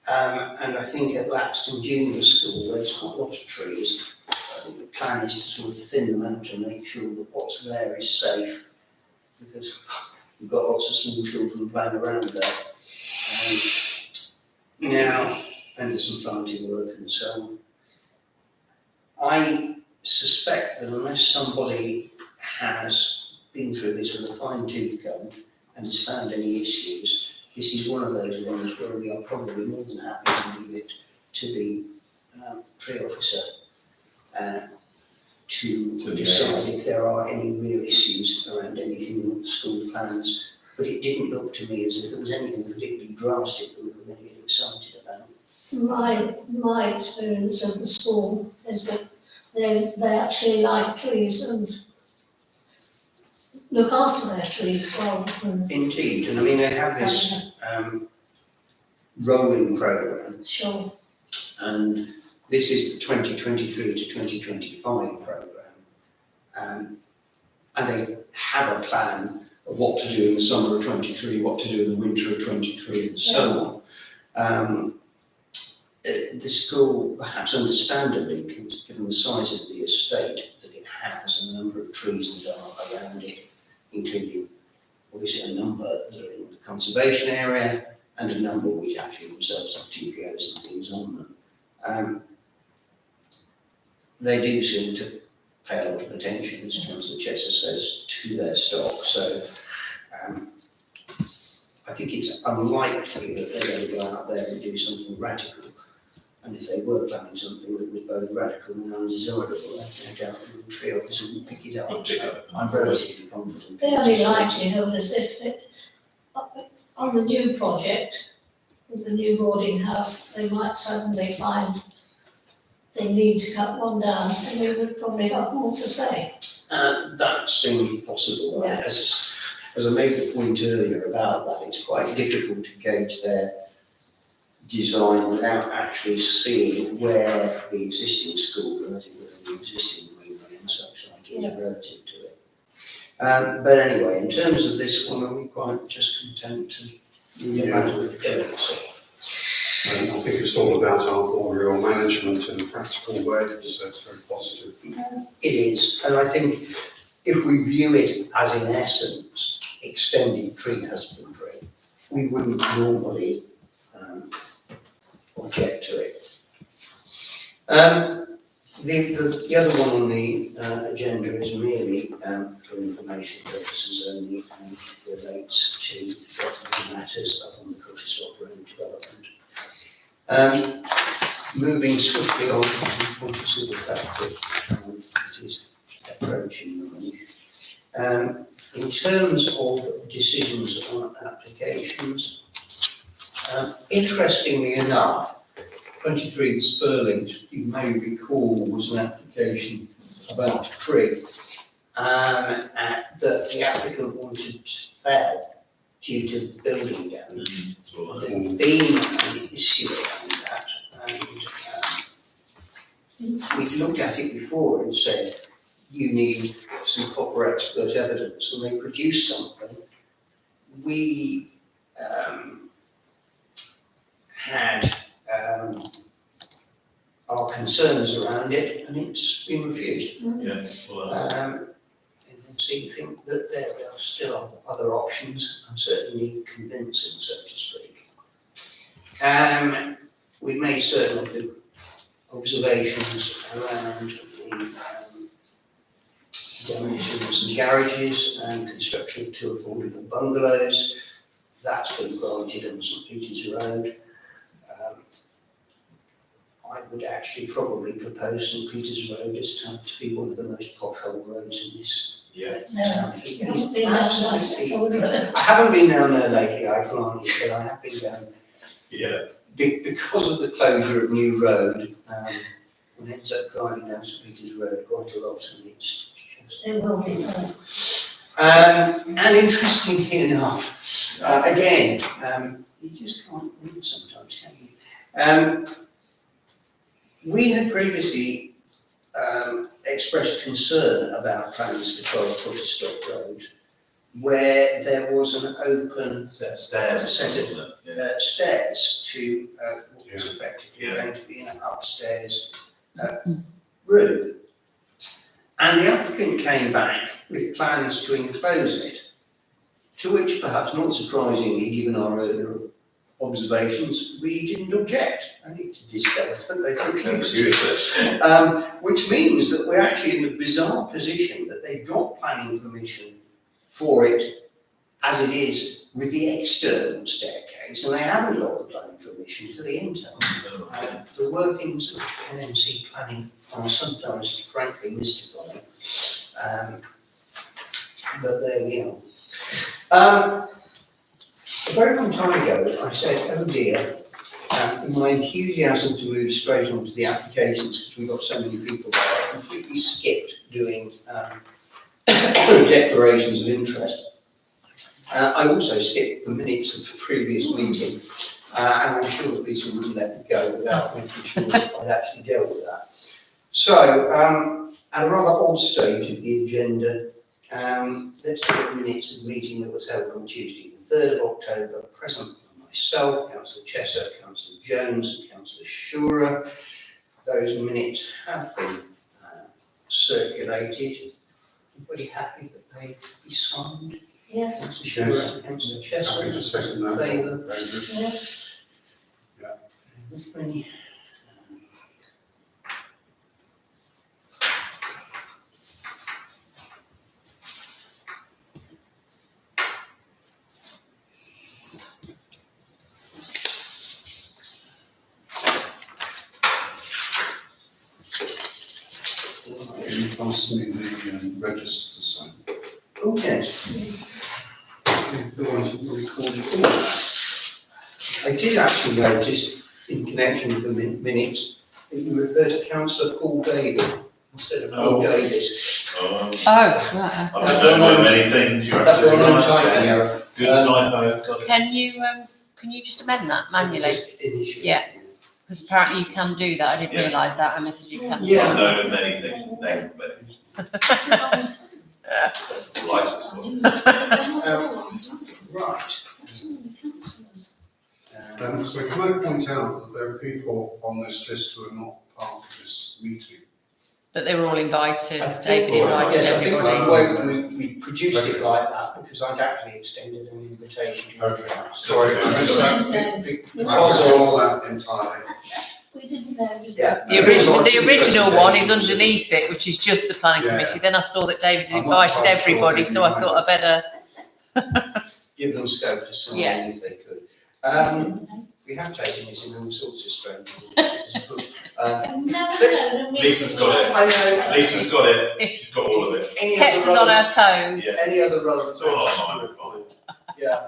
And I think at Laxton Junior School, there's quite a lot of trees. I think the plan is to sort of thin them out and make sure that what's there is safe, because we've got lots of small children playing around there. Now, and there's some planting work and so on. I suspect that unless somebody has been through this with a fine-tooth comb and has found any issues, this is one of those ones where we are probably more than happy to leave it to the tree officer to decide if there are any real issues around anything in the school plans. But it didn't look to me as if there was anything particularly drastic that we were going to get excited about. My experience of the school is that they actually like trees and look after their trees rather than. Indeed, and I mean, they have this rolling programme, Sure. and this is the 2023 to 2025 programme. And they have a plan of what to do in the summer of 23, what to do in the winter of 23, and so on. The school, perhaps understandably, given the size of the estate that it has and the number of trees that are around it, including obviously a number that are in the conservation area and a number which actually themselves have TPOs and things on them. They do seem to pay a lot of attention, as Councillor Chesser says, to their stock. So I think it's unlikely that they're going to go out there and do something radical. And if they were planning something that was both radical and undesirable, I doubt that the tree officer would pick it up. So I'm relatively confident. The only likelihood is if on the new project, with the new boarding house, they might suddenly find they need to cut one down, and we would probably have more to say. That seems possible. Yeah. As I made the point earlier about that, it's quite difficult to gauge their design without actually seeing where the existing school, and as it were, the existing greenery and such like is relative to it. But anyway, in terms of this one, are we quite just content to leave it as we've done? So, I think it's all about arboreal management in a practical way, so it's very positive. it is, and I think if we view it as in essence extended tree husbandry, we wouldn't normally object to it. The other one on the agenda is merely for information purposes only and relates to the matters up on the Cotterstop Road development. Moving swiftly on, I'm conscious of the fact that it is approaching lunch. In terms of decisions on applications, interestingly enough, 23 the Spurlings, you may recall, was an application about a tree that the applicant wanted to fell due to building damage. There'd been an issue around that, and we looked at it before and said, you need some proper expert evidence, and they produced something. We had our concerns around it, and it's been refused. And so you think that there are still other options, and certainly convincing, so to speak. We made certain of the observations around the demolition of some garages and construction of 2 affordable bungalows. That's been granted on St Peter's Road. I would actually probably propose St Peter's Road is to be one of the most pothole roads in this town. You haven't been down Bassett Road. I haven't been down there lately, I grant you, but I have been down there. Yeah. Because of the closure of New Road, one ends up driving down St Peter's Road quite a lot, and it's just... It will be done. And interestingly enough, again, you just can't read sometimes, can you? We had previously expressed concern about plans for 12 Cotterstop Road, where there was an open set of stairs to what was effectively going to be an upstairs room. And the applicant came back with plans to enclose it, to which, perhaps not surprisingly, given our earlier observations, we didn't object. I need to discuss that they refused. Which means that we're actually in the bizarre position that they've got planning permission for it as it is with the external staircase, and they haven't got the planning permission for the internal. The workings of NMC planning are sometimes, frankly, mystifying. But there we are. A very long time ago, I said, oh dear, in my enthusiasm to move straight onto the applications, because we've got so many people there, I completely skipped doing declarations of interest. I also skipped the minutes of the previous meeting, and I'm sure that Lisa wouldn't let me go without making sure that I'd actually dealt with that. So, at a rather odd stage of the agenda, let's look at the minutes of the meeting that was held on Tuesday, the 3rd of October, present for myself, Councillor Chesser, Councillor Jones and Councillor Shura. Those minutes have been circulated. Everybody happy that they be signed? Yes. Councillor Shura, Councillor Chesser. Happy to second that. Favour? Very good. Yes. With me. Can you pass me the register to sign? Oh, yes. The ones you recorded. I did actually notice, in connection with the minutes, that you refer to Councillor Paul David instead of Paul Davis. Oh, I don't know many things. You're That's absolutely one right. typing error. Good typo. Got it. can you just amend that manually? Just initially. Yeah. Because apparently you can do that. I didn't Yeah. realise that. I messaged you. Can. Yeah. I know of many things. Name many. That's the license. Right. So can I point out that there are people on this list who are not part of this meeting? But they were all invited, I think- David invited Yes, I think everybody. we produced it like that because I'd actually extended an invitation. Okay, sorry, I missed that. I Because withdraw of, that entirely. We didn't know, did we? yeah. The original one is underneath it, which is just the planning Yeah. committee. Then I saw that David had I'm not invited quite sure everybody, that so I thought I better. Give them scope to sign Yeah. if they could. We have taken this in all sorts of strange ways. I've never Let's- heard of Lisa's got it. I know. Lisa's got it. She's got all of it. Any Kept us other on our relevant- toes. Yeah. Any other relevant? It's all online, we're fine. Yeah,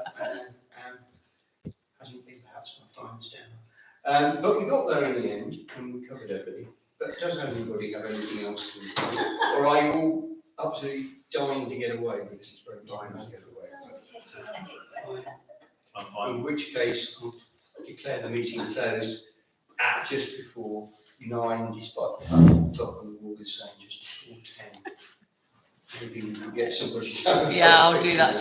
hasn't been perhaps my finest hour. But we got there in the end and we covered everything. But does anybody have anything else to report? Or are you all absolutely dying to get away with this very Dying time? to get away. I'm fine. In which case, I'll declare the meeting closed at just before 9, despite the fact the clock on the wall is saying just before 10. Maybe we can get somebody to have a Yeah, go I'll fixing do that it.